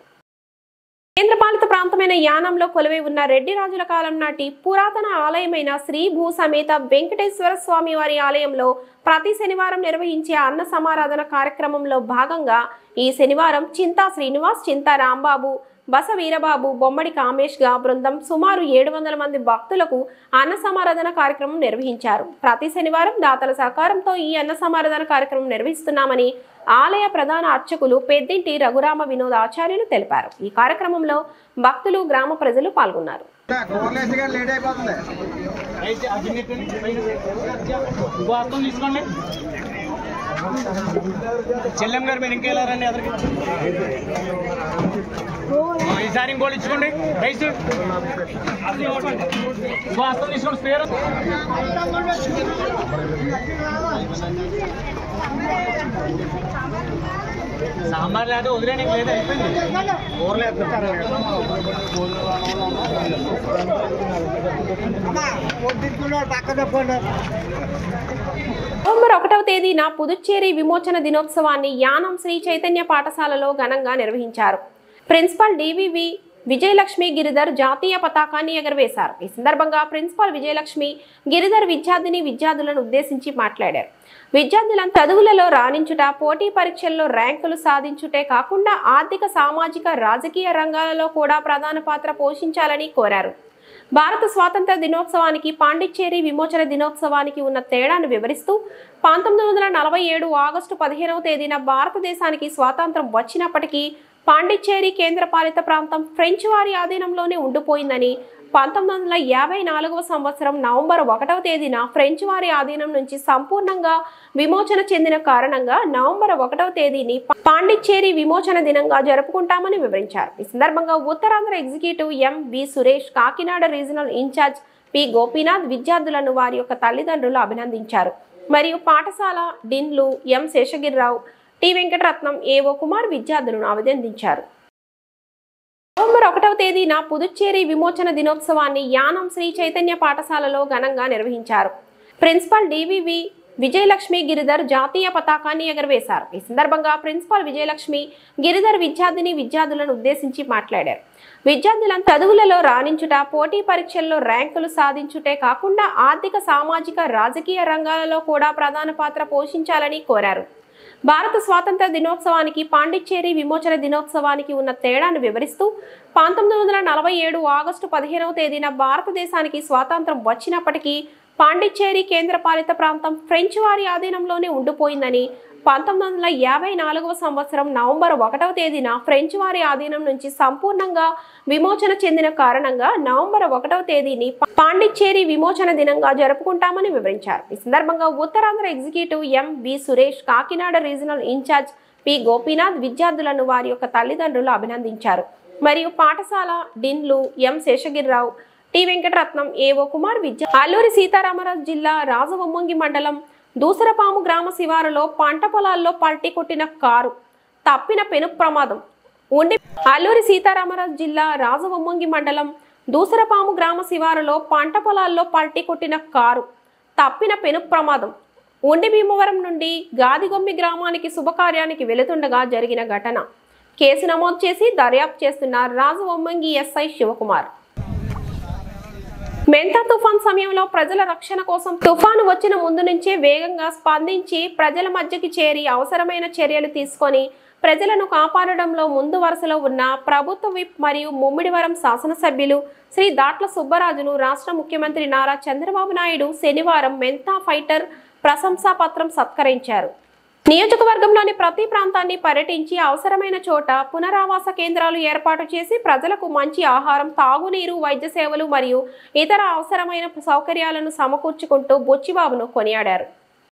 కేంద్రపాలిత ప్రాంతమైన యానంలో కొలువై ఉన్న రెడ్డి రాజుల కాలం నాటి పురాతన ఆలయమైన శ్రీ భూ సమేత వెంకటేశ్వర స్వామి వారి ఆలయంలో ప్రతి శనివారం నిర్వహించే అన్న సమారాధన కార్యక్రమంలో భాగంగా ఈ శనివారం చింతా శ్రీనివాస్, చింతా రాంబాబు, బస వీరబాబు, బొమ్మడి కామేష్ గా బృందం సుమారు 700 మంది భక్తులకు అన్న సమారాధన కార్యక్రమం నిర్వహించారు. ప్రతి శనివారం దాతల సహకారంతో ఈ అన్న సమారాధన కార్యక్రమం నిర్వహిస్తున్నామని ఆలయ ప్రధాన అర్చకులు పెద్దింటి రఘురామ వినోద్ ఆచార్యులు తెలిపారు. ఈ కార్యక్రమంలో భక్తులు, గ్రామ ప్రజలు పాల్గొన్నారు. చెల్లెం గారు మీరు ఇంకెళ్ళారండి అదరికి ఈసారి ఇంకోళ్ళు ఇచ్చుకోండి రైస్ వాస్తవం తీసుకోండి స్పేర్ సాంబార్ లేదా వదిలేనికి లేదా అయిపోయింది నవంబర్ 1వ తేదీన పుదుచ్చేరి విమోచన దినోత్సవాన్ని యానం శ్రీ చైతన్య పాఠశాలలో ఘనంగా నిర్వహించారు. ప్రిన్సిపల్ డివివి విజయలక్ష్మి గిరిధర్ జాతీయ పతాకాన్ని ఎగరవేశారు. ఈ సందర్భంగా ప్రిన్సిపల్ విజయలక్ష్మి గిరిధర్ విద్యార్థులను ఉద్దేశించి మాట్లాడారు. విద్యార్థులను చదువులలో రాణించుట, పోటీ పరీక్షల్లో ర్యాంకులు సాధించుటే కాకుండా ఆర్థిక, సామాజిక, రాజకీయ రంగాలలో కూడా ప్రధాన పాత్ర పోషించాలని కోరారు. భారత స్వాతంత్ర దినోత్సవానికి, పాండిచ్చేరి విమోచన దినోత్సవానికి ఉన్న తేడాను వివరిస్తూ 1947 ఆగస్టు 15వ తేదీన భారతదేశానికి స్వాతంత్రం వచ్చినప్పటికీ పాండిచ్చేరి కేంద్రపాలిత ప్రాంతం ఫ్రెంచ్ వారి ఆధీనంలోనే ఉండిపోయిందని, 1954వ సంవత్సరం నవంబర్ 1వ తేదీన ఫ్రెంచ్ వారి ఆధీనం నుంచి సంపూర్ణంగా విమోచన చెందిన కారణంగా నవంబర్ 1వ తేదీని పాండిచ్చేరి విమోచన దినంగా జరుపుకుంటామని వివరించారు. ఈ సందర్భంగా Uttarandhra executive M V. Suresh, Kakinada regional incharge P. Gopinath విద్యార్థులను వారి యొక్క తల్లిదండ్రులు అభినందించారు. మరియు పాఠశాల డిన్లు M. Seshagirirao, T. Venkataratnam, AO Kumar విద్యార్థులను అభినందించారు. నవంబర్ 1వ తేదీన పుదుచ్చేరి విమోచన దినోత్సవాన్ని యానం శ్రీ చైతన్య పాఠశాలలో ఘనంగా నిర్వహించారు. ప్రిన్సిపల్ డివివి విజయలక్ష్మి గిరిధర్ జాతీయ పతాకాన్ని ఎగరవేశారు. ఈ సందర్భంగా ప్రిన్సిపల్ విజయలక్ష్మి గిరిధర్ విద్యార్థులను ఉద్దేశించి మాట్లాడారు. విద్యార్థులను చదువులలో రాణించుట, పోటీ పరీక్షల్లో ర్యాంకులు సాధించుటే కాకుండా ఆర్థిక, సామాజిక, రాజకీయ రంగాలలో కూడా ప్రధాన పాత్ర పోషించాలని కోరారు. భారత స్వాతంత్ర దినోత్సవానికి, పాండిచ్చేరి విమోచన దినోత్సవానికి ఉన్న తేడాను వివరిస్తూ 1947 ఆగస్టు 15వ తేదీన భారతదేశానికి స్వాతంత్రం వచ్చినప్పటికీ పాండిచ్చేరి కేంద్రపాలిత ప్రాంతం ఫ్రెంచ్ వారి ఆధీనంలోనే ఉండిపోయిందని, 1954వ సంవత్సరం నవంబర్ 1వ తేదీన ఫ్రెంచ్ వారి ఆధీనం నుంచి సంపూర్ణంగా విమోచన చెందిన కారణంగా నవంబర్ 1వ తేదీని పాండిచ్చేరి విమోచన దినంగా జరుపుకుంటామని వివరించారు. ఈ సందర్భంగా Uttarandhra executive M V. Suresh, Kakinada regional incharge P. Gopinath విద్యార్థులను వారి యొక్క తల్లిదండ్రులు అభినందించారు. మరియు పాఠశాల డిన్లు M. Seshagirirao, T. Venkataratnam, AO Kumar Alluri Sitaramaraju జిల్లా రాజవొమ్మంగి మండలం దూసరపాము గ్రామ శివారులో పంట పొలాల్లో పల్టీ కొట్టిన కారు, తప్పిన పెను ప్రమాదం. అల్లూరి సీతారామరాజు జిల్లా రాజవొమ్మంగి మండలం దూసరపాము గ్రామ శివారులో పంట పొలాల్లో పల్టీ కొట్టిన కారు, తప్పిన పెను ప్రమాదం. ఉండి భీమవరం నుండి గాదిగొమ్మి గ్రామానికి శుభకార్యానికి వెళుతుండగా జరిగిన ఘటన. కేసు నమోదు చేసి దర్యాప్తు చేస్తున్న రాజవొమ్మంగి ఎస్ఐ శివకుమార్. మెంతా తుఫాన్ సమయంలో ప్రజల రక్షణ కోసం తుఫాను వచ్చిన ముందు నుంచే వేగంగా స్పందించి ప్రజల మధ్యకి చేరి అవసరమైన చర్యలు తీసుకొని ప్రజలను కాపాడడంలో ముందు వరుసలో ఉన్న ప్రభుత్వ విప్ మరియు ముమ్మిడివరం శాసనసభ్యులు శ్రీ దాట్ల సుబ్బరాజును రాష్ట్ర ముఖ్యమంత్రి నారా చంద్రబాబు నాయుడు శనివారం మెంతా ఫైటర్ ప్రశంసా పత్రం సత్కరించారు. నియోజకవర్గంలోని ప్రతి ప్రాంతాన్ని పర్యటించి అవసరమైన చోట పునరావాస కేంద్రాలు ఏర్పాటు చేసి ప్రజలకు మంచి ఆహారం, తాగునీరు, వైద్య సేవలు మరియు ఇతర అవసరమైన సౌకర్యాలను సమకూర్చుకుంటూ బొచ్చిబాబును కొనియాడారు.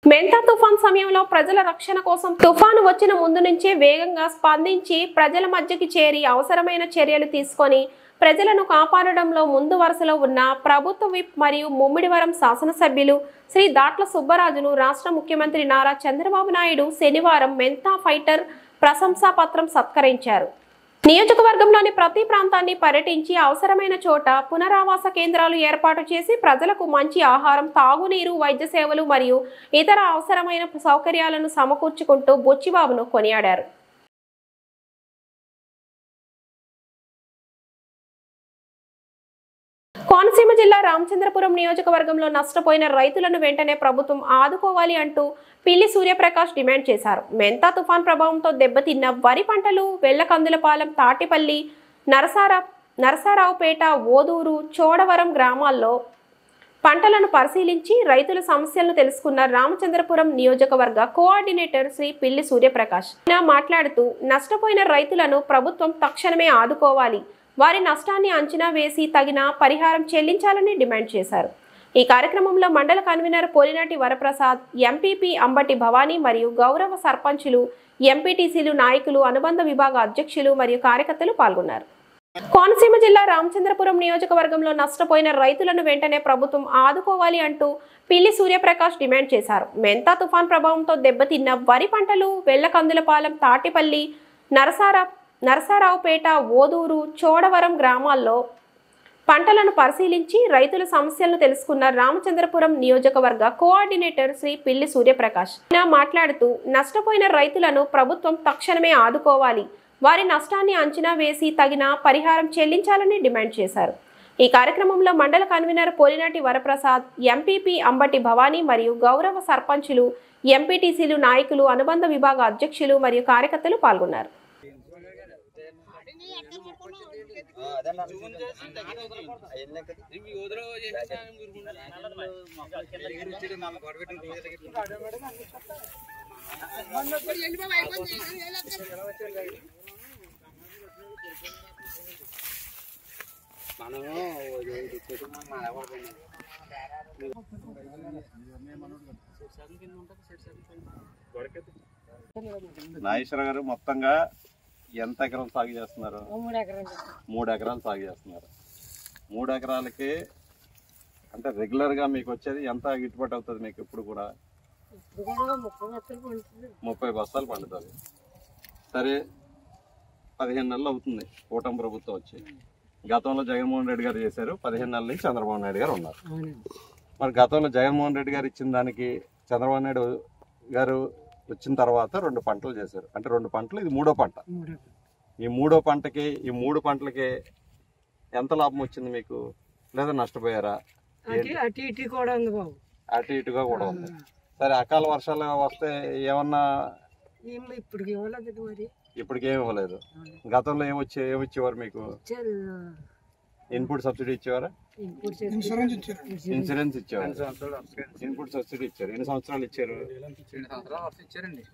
మెంతా తుఫాన్ సమయంలో ప్రజల రక్షణ కోసం తుఫాను వచ్చిన ముందు నుంచే వేగంగా స్పందించి ప్రజల మధ్యకి చేరి అవసరమైన చర్యలు తీసుకొని ప్రజలను కాపాడడంలో ముందు వరుసలో ఉన్న ప్రభుత్వ విప్ మరియు ముమ్మిడివరం శాసనసభ్యులు శ్రీ దాట్ల సుబ్బరాజును రాష్ట్ర ముఖ్యమంత్రి నారా చంద్రబాబు నాయుడు శనివారం మెంతా ఫైటర్ ప్రశంసా పత్రం సత్కరించారు. నియోజకవర్గంలోని ప్రతి ప్రాంతాన్ని పర్యటించి అవసరమైన చోట పునరావాస కేంద్రాలు ఏర్పాటు చేసి ప్రజలకు మంచి ఆహారం, తాగునీరు, వైద్య సేవలు మరియు ఇతర అవసరమైన సౌకర్యాలను సమకూర్చుకుంటూ బొచ్చిబాబును కొనియాడారు. కోనసీమ జిల్లా రామచంద్రపురం నియోజకవర్గంలో నష్టపోయిన రైతులను వెంటనే ప్రభుత్వం ఆదుకోవాలి అంటూ పిల్లి సూర్యప్రకాష్ డిమాండ్ చేశారు. మెంతా తుఫాన్ ప్రభావంతో దెబ్బతిన్న వరి పంటలు వెల్లకందులపాలెం, తాటిపల్లి, నరసారావుపేట, ఓదూరు, చోడవరం గ్రామాల్లో పంటలను పరిశీలించి రైతుల సమస్యలను తెలుసుకున్న రామచంద్రపురం నియోజకవర్గ కోఆర్డినేటర్ శ్రీ పిల్లి సూర్యప్రకాష్ మాట్లాడుతూ నష్టపోయిన రైతులను ప్రభుత్వం తక్షణమే ఆదుకోవాలి, వారి నష్టాన్ని అంచనా వేసి తగిన పరిహారం చెల్లించాలని డిమాండ్ చేశారు. ఈ కార్యక్రమంలో మండల కన్వీనర్ పోలినాటి వరప్రసాద్, ఎంపీపీ అంబటి భవానీ మరియు గౌరవ సర్పంచులు, ఎంపీటీసీలు, నాయకులు, అనుబంధ విభాగ అధ్యక్షులు మరియు కార్యకర్తలు పాల్గొన్నారు. కోనసీమ జిల్లా రామచంద్రపురం నియోజకవర్గంలో నష్టపోయిన రైతులను వెంటనే ప్రభుత్వం ఆదుకోవాలి అంటూ పిల్లి సూర్యప్రకాష్ డిమాండ్ చేశారు. మెంతా తుఫాన్ ప్రభావంతో దెబ్బతిన్న వరి పంటలు వెల్లకందులపాలెం, తాటిపల్లి, నరసారావుపేట, ఓదూరు, చోడవరం గ్రామాల్లో పంటలను పరిశీలించి రైతుల సమస్యలను తెలుసుకున్న రామచంద్రపురం నియోజకవర్గ కోఆర్డినేటర్ శ్రీ పిల్లి సూర్యప్రకాష్ మాట్లాడుతూ నష్టపోయిన రైతులను ప్రభుత్వం తక్షణమే ఆదుకోవాలి, వారి నష్టాన్ని అంచనా వేసి తగిన పరిహారం చెల్లించాలని డిమాండ్ చేశారు. ఈ కార్యక్రమంలో మండల కన్వీనర్ పోలినాటి వరప్రసాద్, ఎంపీపీ అంబటి భవానీ మరియు గౌరవ సర్పంచులు, ఎంపీటీసీలు, నాయకులు, అనుబంధ విభాగ అధ్యక్షులు మరియు కార్యకర్తలు పాల్గొన్నారు. నాగేశ్వర గారు మొత్తంగా ఎంత ఎకరాలు సాగు చేస్తున్నారు? 3 ఎకరాలు సాగు చేస్తున్నారు. 3 ఎకరాలకి అంటే రెగ్యులర్గా మీకు వచ్చేది ఎంత గిట్టుబాటు అవుతుంది? మీకు ఇప్పుడు కూడా 30 బస్తాలు పండుతుంది. సరే, 15 నెలలు అవుతుంది కూటమి ప్రభుత్వం వచ్చి. గతంలో జగన్మోహన్ రెడ్డి గారు చేశారు, 15 నెలల నుంచి చంద్రబాబు నాయుడు గారు ఉన్నారు. మరి గతంలో జగన్మోహన్ రెడ్డి గారు ఇచ్చిన దానికి చంద్రబాబు నాయుడు గారు వచ్చిన తర్వాత 2 పంటలు చేశారు. అంటే 2 పంటలు, ఇది 3వ పంట. ఈ 3వ పంటకి, ఈ 3 పంటలకి ఎంత లాభం వచ్చింది మీకు, లేదా నష్టపోయారా? అటు ఇటుగా కూడా ఉంది. సరే, అకాల వర్షాలు వస్తే ఏమన్నా? ఇప్పటికి ఏమి ఇవ్వలేదు. గతంలో ఏమిచ్చేవారు మీకు? ఇన్పుట్ సబ్సిడీ ఇచ్చేవారా? ఇన్సూరెన్స్ ఇచ్చేవారు. ఇన్పుట్ సబ్సిడీ ఇచ్చారు. ఎన్ని సంవత్సరాలు ఇచ్చారు?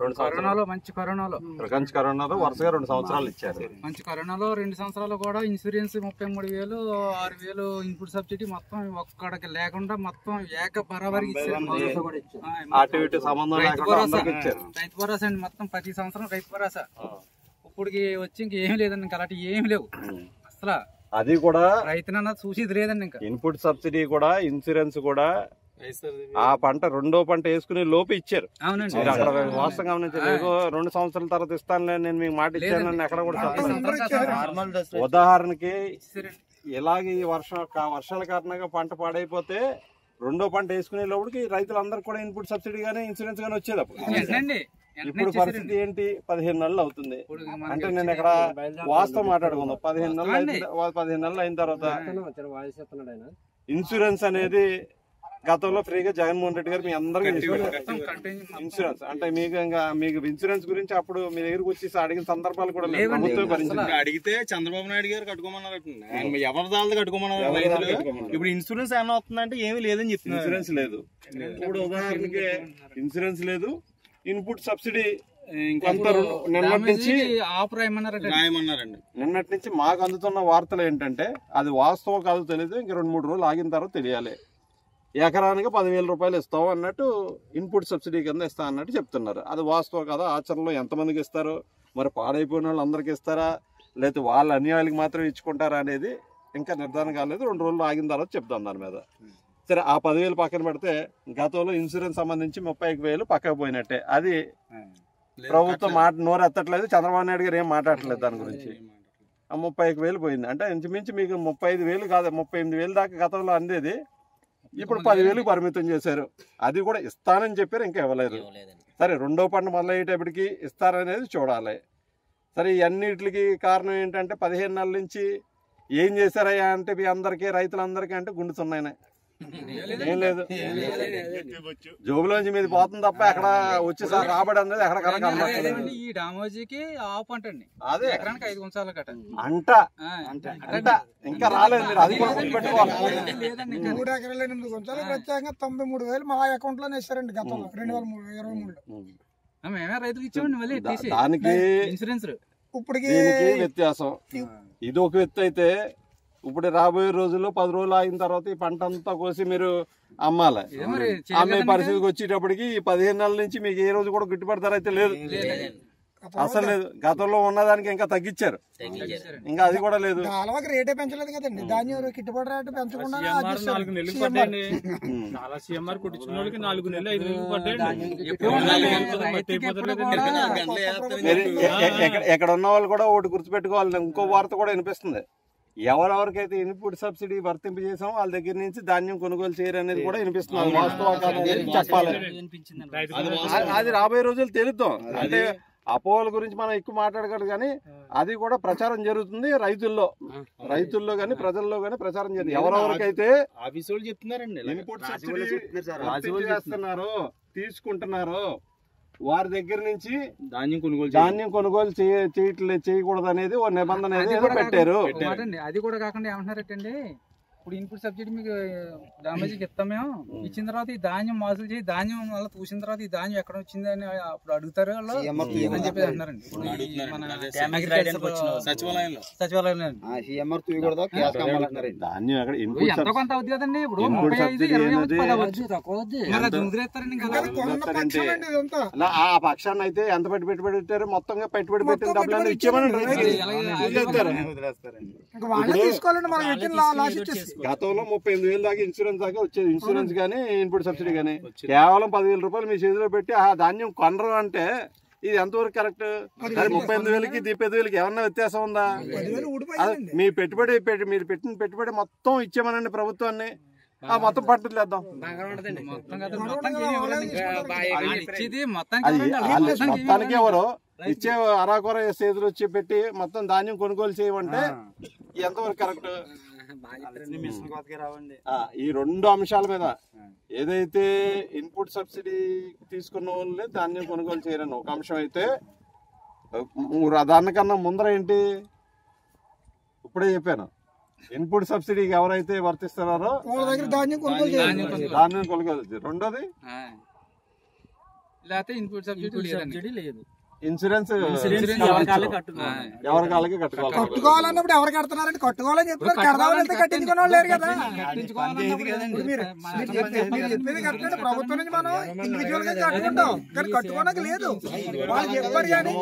2 సంవత్సరాలు. మంచి కరోనాలో వరుసగా 2 సంవత్సరాలు ఇచ్చారు. మంచి కరోనాలో 2 సంవత్సరాలు కూడా ఇన్సూరెన్స్ 33,000, 6,000 ఇన్పుట్ సబ్సిడీ మొత్తం ఒక్కడికి లేకుండా మొత్తం ఏక బరాబరి అటు ఇటు సంబంధం లేకుండా ఇచ్చారు. రైతు భరోసా అండి, మొత్తం ప్రతి సంవత్సరం రైతు భరోసా. ఇప్పటికి వచ్చి ఇంకేం లేదండి, ఇంకా అలాంటి ఏం లేవు అసలు. అది కూడా రైతునన్నా చూసేది లేదండి. ఇంకా ఇన్పుట్ సబ్సిడీ కూడా, ఇన్సూరెన్స్ కూడా ఆ పంట 2వ పంట వేసుకునే లోపు ఇచ్చారు. అవునండి, అక్కడ వాస్తవంగా గమనించారు. 2 సంవత్సరాల తర్వాత ఇస్తానులే, నేను మీకు మాట ఇచ్చానని ఎక్కడ కూడా చెప్పలేదు. ఉదాహరణకి ఇలాగే ఈ వర్షాల కారణంగా పంట పాడైపోతే 2వ పంట వేసుకునే లోపలికి రైతులందరూ కూడా ఇన్పుట్ సబ్సిడీ గానీ, ఇన్సూరెన్స్ గానీ వచ్చేది. అప్పుడు ఇప్పుడు పరిస్థితి ఏంటి? 15 నెలలు అవుతుంది. అంటే నేను ఇక్కడ వాస్తవం మాట్లాడుకుందాం. 15 నెలలు అయిన తర్వాత ఇన్సూరెన్స్ అనేది గతంలో ఫ్రీగా జగన్మోహన్ రెడ్డి గారు మీ అందరికీ ఇన్సూరెన్స్ అంటే మీకు ఇన్సూరెన్స్ గురించి అప్పుడు మీ దగ్గరకు వచ్చి అడిగిన సందర్భాలు కూడా అడిగితే చంద్రబాబు నాయుడు గారు కట్టుకోమన్నారు, ఎవరి దాళ్ళు కట్టుకోమన్నారు. ఇప్పుడు ఇన్సూరెన్స్ ఏమైనా వస్తుందంటే ఏమీ లేదని చెప్తున్నారు. ఇన్సూరెన్స్ లేదు. ఇప్పుడు ఉదాహరణకి ఇన్సూరెన్స్ లేదు, ఇన్పుట్ సబ్సిడీ నిన్నటి నుంచి మాకు అందుతున్న వార్తలు ఏంటంటే అది వాస్తవం కాదు తెలియదు. ఇంక 2-3 రోజులు ఆగిన తర్వాత తెలియాలి. ఎకరానికి 10,000 రూపాయలు ఇస్తావు అన్నట్టు, ఇన్పుట్ సబ్సిడీ కింద ఇస్తా అన్నట్టు చెప్తున్నారు. అది వాస్తవం కదా? ఆచరణలో ఎంతమందికి ఇస్తారు? మరి పాడైపోయిన వాళ్ళు అందరికి ఇస్తారా, లేకపోతే వాళ్ళ అన్యాయాలకు మాత్రం ఇచ్చుకుంటారా అనేది ఇంకా నిర్ధారణ కాలేదు. 2 రోజులు ఆగిన తర్వాత చెప్తాం దాని మీద. సరే, ఆ 10,000 పక్కన పెడితే గతంలో ఇన్సూరెన్స్ సంబంధించి 31,000 పక్కకు పోయినట్టే. అది ప్రభుత్వం నోరు ఎత్తట్లేదు, చంద్రబాబు నాయుడు గారు ఏం మాట్లాడట్లేదు దాని గురించి. 31,000 పోయింది అంటే ఇంచుమించు మీకు 35,000 కాదు 38,000 దాకా గతంలో అందేది, ఇప్పుడు 10,000 పరిమితం చేశారు. అది కూడా ఇస్తానని చెప్పారు, ఇంకా ఇవ్వలేదు. సరే రెండో పంట మొదలయ్యేటప్పటికి ఇస్తారనేది చూడాలి. సరే ఇవన్నిటికి కారణం ఏంటంటే 15 నెలల నుంచి ఏం చేశారయ్యా అంటే మీ అందరికీ రైతులందరికీ అంటే గుండుతున్నాయి, ఏం లేదు. జోబులోంచి మీద పోతుంది తప్ప ఎక్కడ వచ్చేసారి రాబడి అనేది ఎక్కడ కనబడలేదు. ఈ డామోజీకి ఆఫ్ అంటండి అదే ఎకరానికి 5 గుంచాల కట్ట అంట ఇంకా రాలేదు. మీరు అది కూడా పెట్టుకోవాలి. 3 ఎకరాలు 8 గుంచాలు ప్రత్యేకంగా 93,000 మా అకౌంట్ లోనే ఇస్తారండి గతంలో 2023లో. మేమే రైతులకు ఇచ్చామండి. మళ్ళీ దానికి ఇన్సూరెన్స్ ఇప్పటికి వ్యత్యాసం. ఇది ఒక ఎత్తు అయితే ఇప్పుడు రాబోయే రోజుల్లో 10 రోజులు ఆగిన తర్వాత ఈ పంట అంతా కోసి మీరు అమ్మాలి. అమ్మే పరిస్థితికి వచ్చేటప్పటికి ఈ 15 నెలల నుంచి మీకు ఏ రోజు కూడా గిట్టుబాటు ధర అయితే లేదు, అసలు లేదు. గతంలో ఉన్నదానికి ఇంకా తగ్గించారు, ఇంకా అది కూడా లేదు. అలాగే రేటే పెంచలేదు కదండి, ధాన్యం గిట్టుబాటు రేటు పెంచకుండా 4 నెలలు పడ్డాయండి. చాలా సీఎంఆర్ కొట్టించిన వాళ్ళకి 4 నెలలు 5 నెలలు పడ్డాయండి. ఎక్కడ ఉన్న వాళ్ళు కూడా ఒకటి గుర్తుపెట్టుకోవాలి. ఇంకో వార్త కూడా వినిపిస్తుంది, ఎవరెవరికైతే ఇన్పుట్ సబ్సిడీ వర్తింపు చేసామో వాళ్ళ దగ్గర నుంచి ధాన్యం కొనుగోలు చేయరు అనేది కూడా వినిపిస్తుంది. వాస్తవ చెప్పాలి, అది రాబోయే రోజులు తెలుద్దాం. అంటే అపోహల గురించి మనం ఎక్కువ మాట్లాడగలదు, కానీ అది కూడా ప్రచారం జరుగుతుంది రైతుల్లో కానీ ప్రజల్లో కానీ ప్రచారం జరుగుతుంది. ఎవరెవరికైతే ఇన్పుట్ సబ్సిడీ చేస్తున్నారో తీసుకుంటున్నారో వారి దగ్గర నుంచి ధాన్యం కొనుగోలు చేయకూడదు అనేది ఓ నిబంధన పెట్టారు. అది కూడా కాకుండా ఏమంటున్నారంటే ఇప్పుడు ఇన్పుట్ సబ్సిడీ మీకు డామేజ్కి ఇస్తాం మేము, ఇచ్చిన తర్వాత ఈ ధాన్యం మాసులు చేసి ధాన్యం వల్ల చూసిన తర్వాత ఈ ధాన్యం ఎక్కడ వచ్చింది అని అప్పుడు అడుగుతారు వాళ్ళు అని చెప్పి అంటున్నారండి. ఎంతో కొంత అవుతుంది కదండి. ఇప్పుడు 35 ఆ పక్షాన్ని అయితే ఎంత పెట్టుబడి పెట్టారు, మొత్తంగా పెట్టుబడి పెట్టిన డబ్బులు ఇచ్చేమని గతంలో 38,000 దాకా ఇన్సూరెన్స్ దాకా వచ్చేది. ఇన్సూరెన్స్ కానీ ఇన్పుట్ సబ్సిడీ కానీ కేవలం 10,000 రూపాయలు మీ చేతిలో పెట్టి ఆ ధాన్యం కొనరు అంటే ఇది ఎంతవరకు కరెక్ట్? 38,000కి 15,000కి ఏమన్నా వ్యత్యాసం ఉందా? మీ పెట్టుబడి మీరు పెట్టిన పెట్టుబడి మొత్తం ఇచ్చేమనండి ప్రభుత్వాన్ని, ఆ మొత్తం పట్టులేద్దాం. మొత్తానికి ఎవరు ఇచ్చే అరాకొర చేతులు వచ్చి పెట్టి మొత్తం ధాన్యం కొనుగోలు చేయమంటే ఎంతవరకు కరెక్ట్? ఈ 2 అంశాల మీద ఏదైతే ఇన్పుట్ సబ్సిడీ తీసుకున్న వాళ్ళే ధాన్యం కొనుగోలు చేయరని ఒక అంశం అయితే, దానికన్నా ముందర ఏంటి ఇప్పుడే చెప్పాను, ఇన్పుట్ సబ్సిడీకి ఎవరైతే వర్తిస్తున్నారో ధాన్యం కొనుగోలు. రెండోది ఇన్పుట్ సబ్సిడీ లేదు, ఇన్సూరెన్స్ ఎవరికి కట్టుకోవాలన్నప్పుడు ఎవరు కడుతున్నారంటే కట్టుకోవాలని చెప్తారు, కడదామని కట్టించుకునే వాళ్ళు లేరు కదా. చెప్పేది కరెక్ట్, ప్రభుత్వం నుంచి మనం ఇండివిజువల్ గా కట్టుకుంటాం కానీ కట్టుకోవడానికి లేదు. వాళ్ళు చెప్పారు కానీ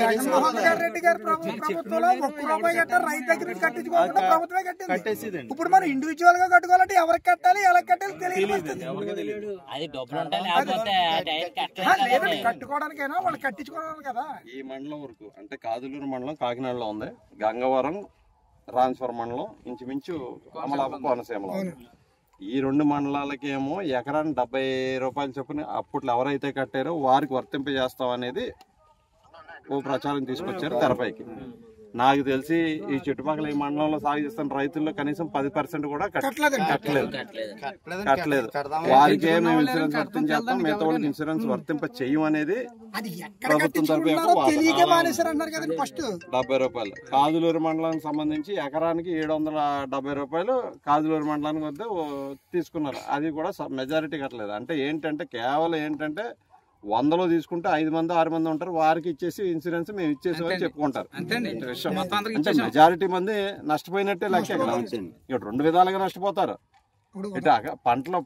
జగన్మోహన్ రెడ్డి గారు ప్రభుత్వంలో 1 రూపాయి కట్టారు, రైతు దగ్గర నుంచి కట్టించుకోకుండా ప్రభుత్వమే కట్టింది. ఇప్పుడు మనం ఇండివిజువల్ గా కట్టుకోవాలంటే ఎవరికి కట్టాలి ఎలా కట్టాలి తెలియదు. లేదండి, కట్టుకోవడానికైనా వాళ్ళు కట్టించుకో. ఈ మండలం వరకు అంటే కాదులూరు మండలం కాకినాడలో ఉంది, గంగవరం రాన్స్వరం మండలం ఇంచుమించు అమలాప కోనసీమలో. ఈ 2 మండలాలకి ఏమో ఎకరానికి 70 రూపాయలు చొప్పున అప్పట్లో ఎవరైతే కట్టారో వారికి వర్తింపజేస్తాం అనేది ఓ ప్రచారం తీసుకొచ్చారు తెరపైకి. నాకు తెలిసి ఈ చుట్టుపక్కల ఈ మండలంలో సాగు చేస్తున్న రైతుల్లో కనీసం 10% కూడా కట్టలేదు. వారికే మేము ఇన్సూరెన్స్ వర్తించేస్తాం, మిగతా వాళ్ళకి ఇన్సూరెన్స్ వర్తింప చెయ్యం అనేది ప్రభుత్వం తరఫు 70 రూపాయలు. కాదులూరు మండలానికి సంబంధించి ఎకరానికి 770 రూపాయలు కాదులూరు మండలానికి వద్ద తీసుకున్నారు. అది కూడా మెజారిటీ కట్టలేదు. అంటే ఏంటంటే కేవలం ఏంటంటే 100లో తీసుకుంటే 5 మంది 6 మంది ఉంటారు, వారికి ఇచ్చేసి ఇన్సూరెన్స్ మేము ఇచ్చేసామని చెప్పుకుంటారు. అంటే మెజారిటీ మంది నష్టపోయినట్టే లెక్క. ఇక్కడ 2 విధాలుగా నష్టపోతారు.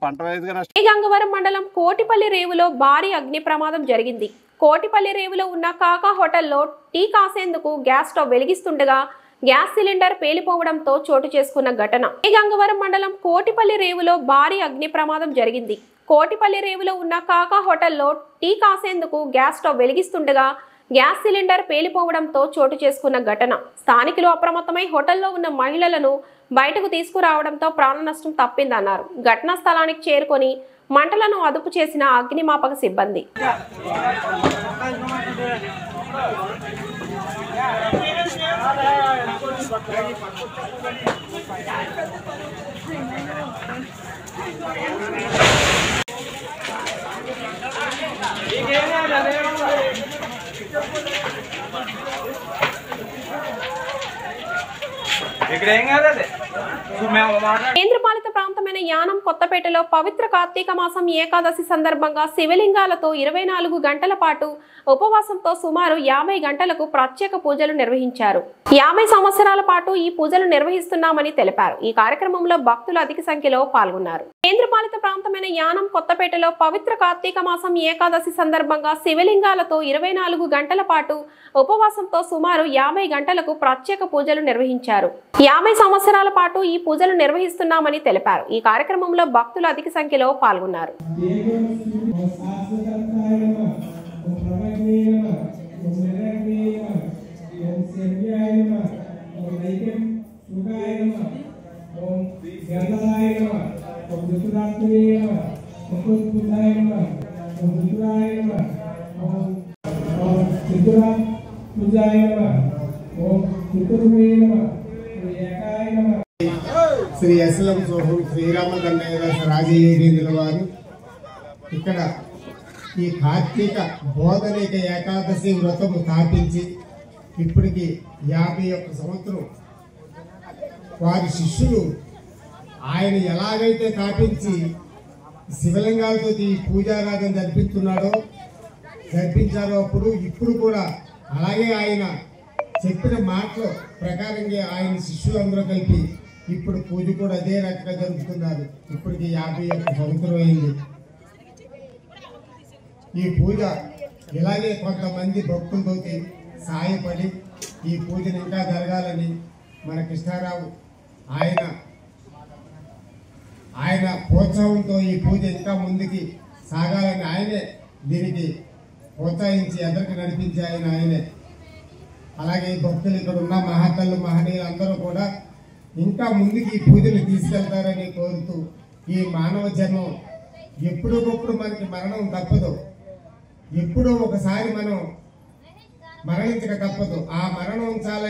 పంట వైద్యుగా నష్టం. గంగవరం మండలం కోటిపల్లి రేవులో భారీ అగ్ని ప్రమాదం జరిగింది. కోటిపల్లి రేవులో ఉన్న కాకా హోటల్లో టీ కాసేందుకు గ్యాస్ స్టవ్ వెలిగిస్తుండగా గ్యాస్ సిలిండర్ పేలిపోవడంతో చోటు చేసుకున్న ఘటన. గంగవరం మండలం కోటిపల్లి రేవులో భారీ అగ్ని ప్రమాదం జరిగింది. కోటిపల్లి రేవులో ఉన్న కాకా హోటల్లో టీ కాసేందుకు గ్యాస్ స్టవ్ వెలిగిస్తుండగా గ్యాస్ సిలిండర్ పేలిపోవడంతో చోటు చేసుకున్న ఘటన. స్థానికులు అప్రమత్తమై హోటల్లో ఉన్న మహిళలను బయటకు తీసుకురావడంతో ప్రాణ నష్టం తప్పిందన్నారు. ఘటనా స్థలానికి చేరుకొని మంటలను అదుపు చేసిన అగ్నిమాపక సిబ్బంది. కేంద్రపాలిత ప్రాంతమైన యానం కొత్తపేటలో పవిత్ర కార్తీక మాసం ఏకాదశి సందర్భంగా శివలింగాలతో 24 గంటల పాటు ఉపవాసంతో సుమారు 50 గంటలకు ప్రత్యేక పూజలు నిర్వహించారు. 50 సంవత్సరాల పాటు ఈ పూజలు నిర్వహిస్తున్నామని తెలిపారు. ఈ కార్యక్రమంలో భక్తులు అధిక సంఖ్యలో పాల్గొన్నారు. కేంద్రపాలిత ప్రాంతమైన యానం కొత్తపేటలో పవిత్ర కార్తీక మాసం ఏకాదశి సందర్భంగా శివలింగాలతో 24 గంటల పాటు ఉపవాసంతో సుమారు 50 గంటలకు ప్రత్యేక పూజలు నిర్వహించారు. 50 సంవత్సరాల పాటు ఈ పూజలు నిర్వహిస్తున్నామని తెలిపారు. ఈ కార్యక్రమంలో భక్తులు అధిక సంఖ్యలో పాల్గొన్నారు. శ్రీ ఎస్ఎం సోహం శ్రీరామదండయ్య రాజయోగేంద్రుల వారు ఇక్కడ ఈ కార్తీక బోధనేక ఏకాదశి వ్రతము స్థాపించి ఇప్పటికి 51 సంవత్సరం వారి శిష్యులు ఆయన ఎలాగైతే స్థాపించి శివలింగాలతో ఈ పూజారాధన జరిపించారో ఇప్పుడు కూడా అలాగే ఆయన చెప్పిన మాటల ప్రకారంగా ఆయన శిష్యులందరూ కలిపి ఇప్పుడు పూజ కూడా అదే రకంగా జరుపుతున్నారు. ఇప్పటికి 51 సంవత్సరం అయింది. ఈ పూజ ఇలాగే కొంతమంది భక్తులతో సాయపడి ఈ పూజను ఇంకా జరగాలని మన కృష్ణారావు ఆయన ప్రోత్సాహంతో ఈ పూజ ఇంకా ముందుకి సాగాలని ఆయనే దీనికి ప్రోత్సహించి ఎదరికి నడిపించి ఆయనే అలాగే భక్తులు ఇక్కడ ఉన్న మహాతల్లు మహనీయులు అందరూ కూడా ఇంకా ముందుకు ఈ పూజలు తీసుకెళ్తారని కోరుతూ ఈ మానవ జన్మం ఎప్పుడొకప్పుడు మనకి మరణం తప్పదు. ఎప్పుడో ఒకసారి మనం మరణించక తప్పదు. ఆ మరణం చాలా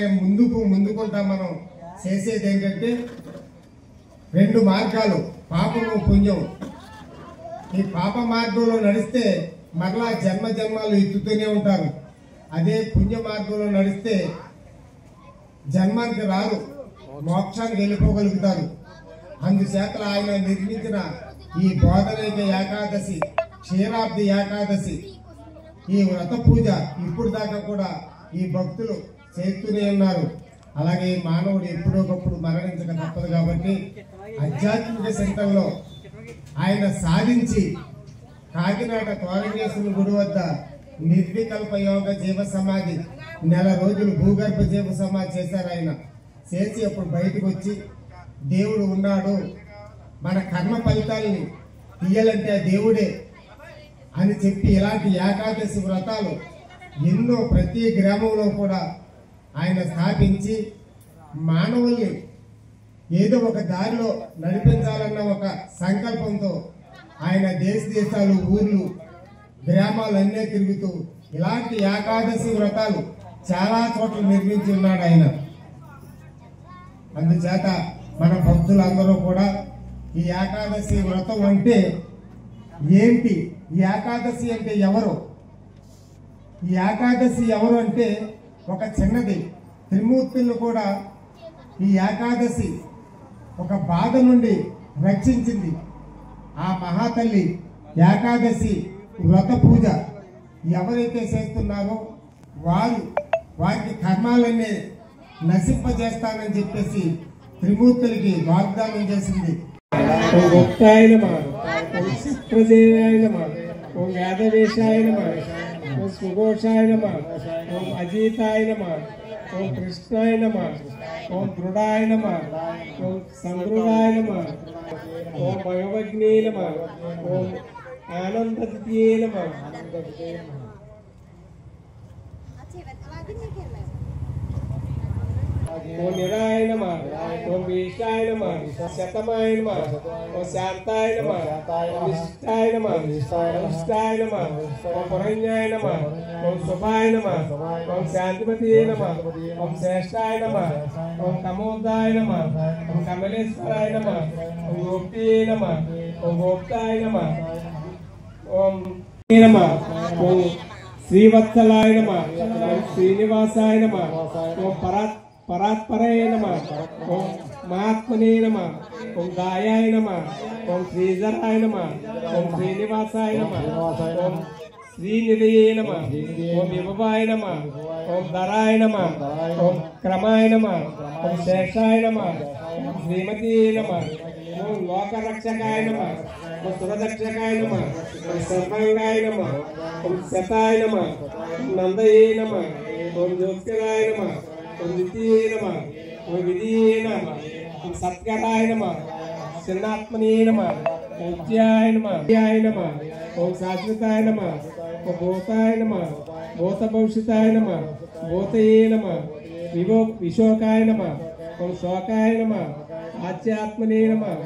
ముందుకుంటా మనం చేసేది ఏంటంటే 2 మార్గాలు, పాపము పుణ్యం. ఈ పాప మార్గంలో నడిస్తే మరలా జన్మలు ఎత్తుతూనే ఉంటారు. అదే పుణ్య మార్గంలో నడిస్తే జన్మానికి రారు, మోక్షానికి వెళ్ళిపోగలుగుతారు. అందుచేత ఆయన నిర్మించిన ఈ బోధనైక ఏకాదశి, క్షీరాబ్ది ఏకాదశి, ఈ వ్రత పూజ ఇప్పుడు దాకా కూడా ఈ భక్తులు చేస్తూనే ఉన్నారు. అలాగే మానవుడు ఎప్పుడొకప్పుడు మరణించక తప్పదు కాబట్టి ఆధ్యాత్మిక చింతనలో ఆయన సాధించి కాకినాడ తోరణేశ్వరుని గుడి వద్ద నిర్వికల్ప యోగ జీవ సమాధి 1 రోజులు భూగర్భ జీవ సమాధి చేశారు. ఆయన చేసి అప్పుడు బయటకు వచ్చి దేవుడు ఉన్నాడు, మన కర్మ ఫలితాలని తీయాలంటే ఆ దేవుడే అని చెప్పి ఇలాంటి ఏకాదశి వ్రతాలు ఎన్నో ప్రతి గ్రామంలో కూడా ఆయన స్థాపించి మానవుల్ని ఏదో ఒక దారిలో నడిపించాలన్న ఒక సంకల్పంతో ఆయన దేశాలు ఊర్లు గ్రామాలన్నీ తిరుగుతూ ఇలాంటి ఏకాదశి వ్రతాలు చాలా చోట్ల నిర్మించి ఉన్నాడు ఆయన. అందుచేత మన భక్తులందరూ కూడా ఈ ఏకాదశి వ్రతం అంటే ఏంటి, ఈ ఏకాదశి అంటే ఎవరు, ఈ ఏకాదశి ఎవరు అంటే ఒక చిన్నది. త్రిమూర్తులను కూడా ఈ ఏకాదశి ఒక బాధ నుండి రక్షించింది. ఆ మహాతల్లి ఏకాదశి వ్రత పూజ ఎవరైతే చేస్తున్నారో వారికి కర్మాలన్నీ నశింపజేస్తానని చెప్పేసి త్రిమూర్తులకి వాగ్దానం చేసింది. ఓం గుప్తాయ నమః, ఓం శుక్రదేవాయ నమః, ఓం వేదవేశాయ నమః, ఓం సుఘోషాయ నమః, ఓం అజితాయ నమః, ఓం కృష్ణాయ నమః ఓం దృఢాయ నమః ఓం సందృఢాయ నమః ఓం భగవగ్నే నమః ఓం ఆనందతియే నమః ఓం నిరాయ నమః ఓం వీషాయ నమః శతమాయ నమః ఓం శాంతాయ నమః ఓం నిష్ఠాయ నమః నిష్ఠాయ నమః ఓం పురణ్యాయ నమః ఓం శుభాయ నమః ఓం శాంతిమతియే నమః ఓం శ్రేష్ఠాయ నమః ఓం కమోదాయ నమః ఓం కమలేశ్వరాయ నమః ఓం గోప్తియే నమః ఓం గోప్తాయ నమః ఓం నమః ఓం శ్రీవత్సలాయ నమః ఓం శ్రీనివాసాయ నమః ఓం పరాత్పరాయ నమః ఓం మహాత్మనే నమః ఓం దాయాయ నమః ఓం శ్రీధరాయ నమః ఓం శ్రీనివాసాయ నమః ఓం శ్రీనిధయే నమః ఓం విభవాయ నమః ఓం ధరాయ నమః ఓం క్రమాయ నమః ఓం శేషాయ నమః ఓం శ్రీమతియే నమః ఓం లోకరక్షకాయ నమః ఓం సురదక్షకాయ నమః ఓం సర్వాంగాయ నమః ఓం శతాయ నమః ఓం నందయే నమః ఓం జ్యోత్కరాయ నమః ఓం నిత్యే నమః ఓం విధియే నమః ఓం సత్కరాయ నమః శరణాత్మనే నమః ఓం విద్యాయ నమః విద్యాయ నమః ఓం శాశ్వతాయ నమః ఓం భూతాయ నమః భూత భవిష్యతాయ నమః భూతయే నమః విశోకాయ నమః ఓం శోకాయ నమః ఆధ్యాత్మనే నమః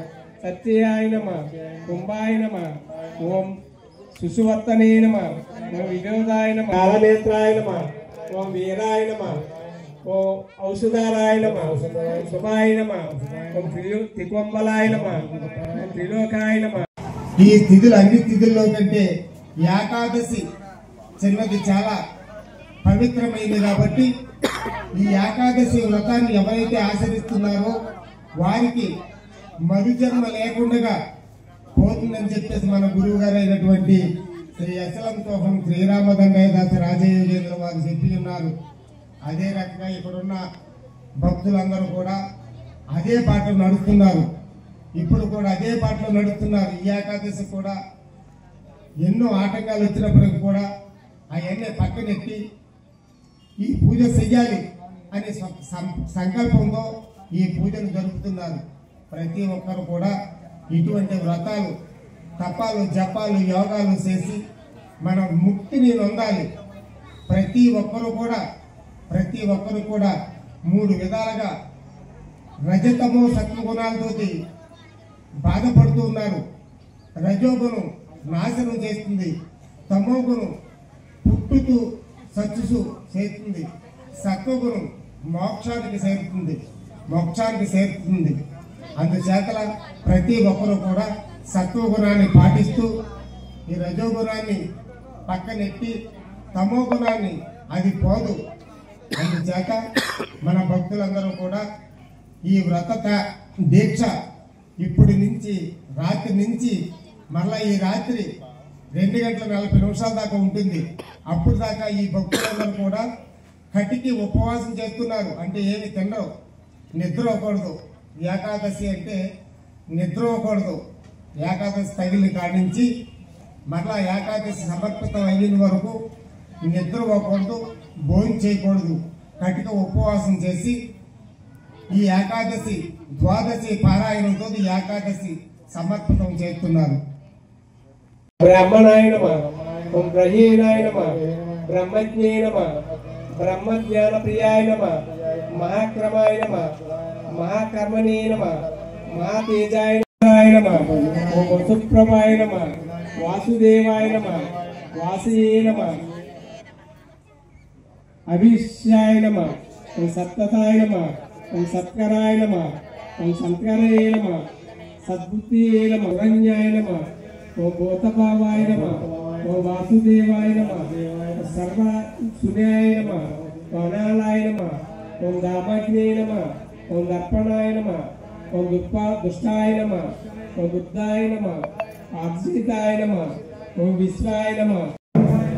సత్యాయ నమః కుంభాయ నమః ఓం సుసువర్తనే నమః ఓం వినోదాయ నమః కాలనేత్రాయ నమః ఓం వీరాయ నమః ఓం ఔషధారాయ నమః శుభాయ నమః ఓం త్రికొంబలాయ నమః ఓం త్రిలోకాయ నమః. ఈ తిథులు అన్ని తిథుల్లో కంటే ఏకాదశి చిన్నది చాలా పవిత్రమైనది కాబట్టి ఈ ఏకాదశి వ్రతాన్ని ఎవరైతే ఆచరిస్తున్నారో వారికి మరుజన్మ లేకుండా పోతుందని చెప్పేసి మన గురువు గారు అయినటువంటి శ్రీ అసలం తోహం శ్రీరామదండయదాస రాజయోగేంద్ర వారు చెప్పి ఉన్నారు. అదే రకంగా ఇక్కడున్న భక్తులందరూ కూడా అదే బాటలో నడుస్తున్నారు. ఇప్పుడు కూడా అదే బాటలో నడుస్తున్నారు. ఈ ఏకాదశి కూడా ఎన్నో ఆటంకాలు వచ్చినప్పటికీ కూడా అవన్నీ పక్కనెట్టి ఈ పూజ చెయ్యాలి అనే సంకల్పంతో ఈ పూజను జరుపుతున్నారు. ప్రతి ఒక్కరు కూడా ఇటువంటి వ్రతాలు తపాలు జపాలు యోగాలు చేసి మన ముక్తిని నొందాలి. ప్రతి ఒక్కరు కూడా 3 విధాలుగా రజతమో సత్వగుణాలతోటి బాధపడుతూ ఉన్నారు. రజోగుణం నాశనం చేస్తుంది, తమోగుణం పుట్టుతూ సచ్చుసు చేస్తుంది, సత్వగుణం మోక్షానికి చేరుతుంది. అందుచేత ప్రతి ఒక్కరు కూడా సత్వగుణాన్ని పాటిస్తూ ఈ రజోగుణాన్ని పక్కనెట్టి తమో గుణాన్ని అది పోదు. అందుచేత మన భక్తులందరూ కూడా ఈ వ్రత దీక్ష ఇప్పటి నుంచి రాత్రి నుంచి మళ్ళా ఈ రాత్రి 2:40 దాకా ఉంటుంది. అప్పుడు దాకా ఈ భక్తులందరూ కూడా కటికి ఉపవాసం చేస్తున్నారు. అంటే ఏమి తినరు, నిద్ర అవ్వకూడదు. ఏకాదశి అంటే నిద్ర అవ్వకూడదు. ఏకాదశి తగిలిన కాడి నుంచి మరలా ఏకాదశి సమర్పితం అయిన వరకు నిద్ర అవ్వకూడదు, భోజనం చేయకూడదు. కటిక ఉపవాసం చేసి ఈ ఏకాదశి ద్వాదశి పారాయణంతో ఈ ఏకాదశి సమర్పితం చేస్తున్నారు. బ్రాహ్మణాయ నమః ఓం బ్రహీణాయ నమః బ్రహ్మజ్ఞే నమః బ్రహ్మజ్ఞాన ప్రియాయ నమః మహాక్రమాయ నమః మహాకర్మణే నమః మహాతేజాయ నమః ఓం వసుప్రభాయ నమః వాసుదేవాయ నమః వాసయే నమః అభిష్యాయ నమః ఓం సత్తతాయ నమః ఓం సత్కరాయ నమః ఓం సంకరే నమః సద్బుద్ధియే నమః పురణ్యాయ నమః ఓం భూతభావాయ నమః ఓం వాసుదేవాయ నమః సర్వ సున్యాయ నమః ఓం అనాలాయ నమః ఓం దామాగ్నే నమః ఓం దర్పణాయ నమః ఓం దుష్టాయ నమః ఓం బుద్ధాయ నమః ఆర్జితాయ నమః ఓం విశ్వాయ నమః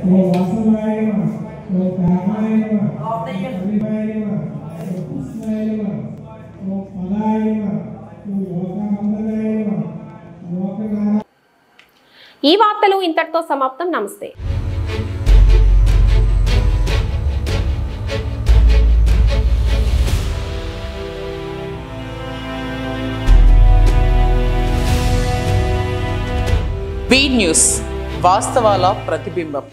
ఓం వాసవాయ నమః ఓం కామాయ నమః ఓం హరివాయ నమః ఓం కృష్ణాయ నమః ఓం పదాయ నమః ఓం యోగమందనాయ నమః లోకనాయ. ఈ వార్తలు ఇంతటితో సమాప్తం. నమస్తే. వాస్తవాల ప్రతిబింబం.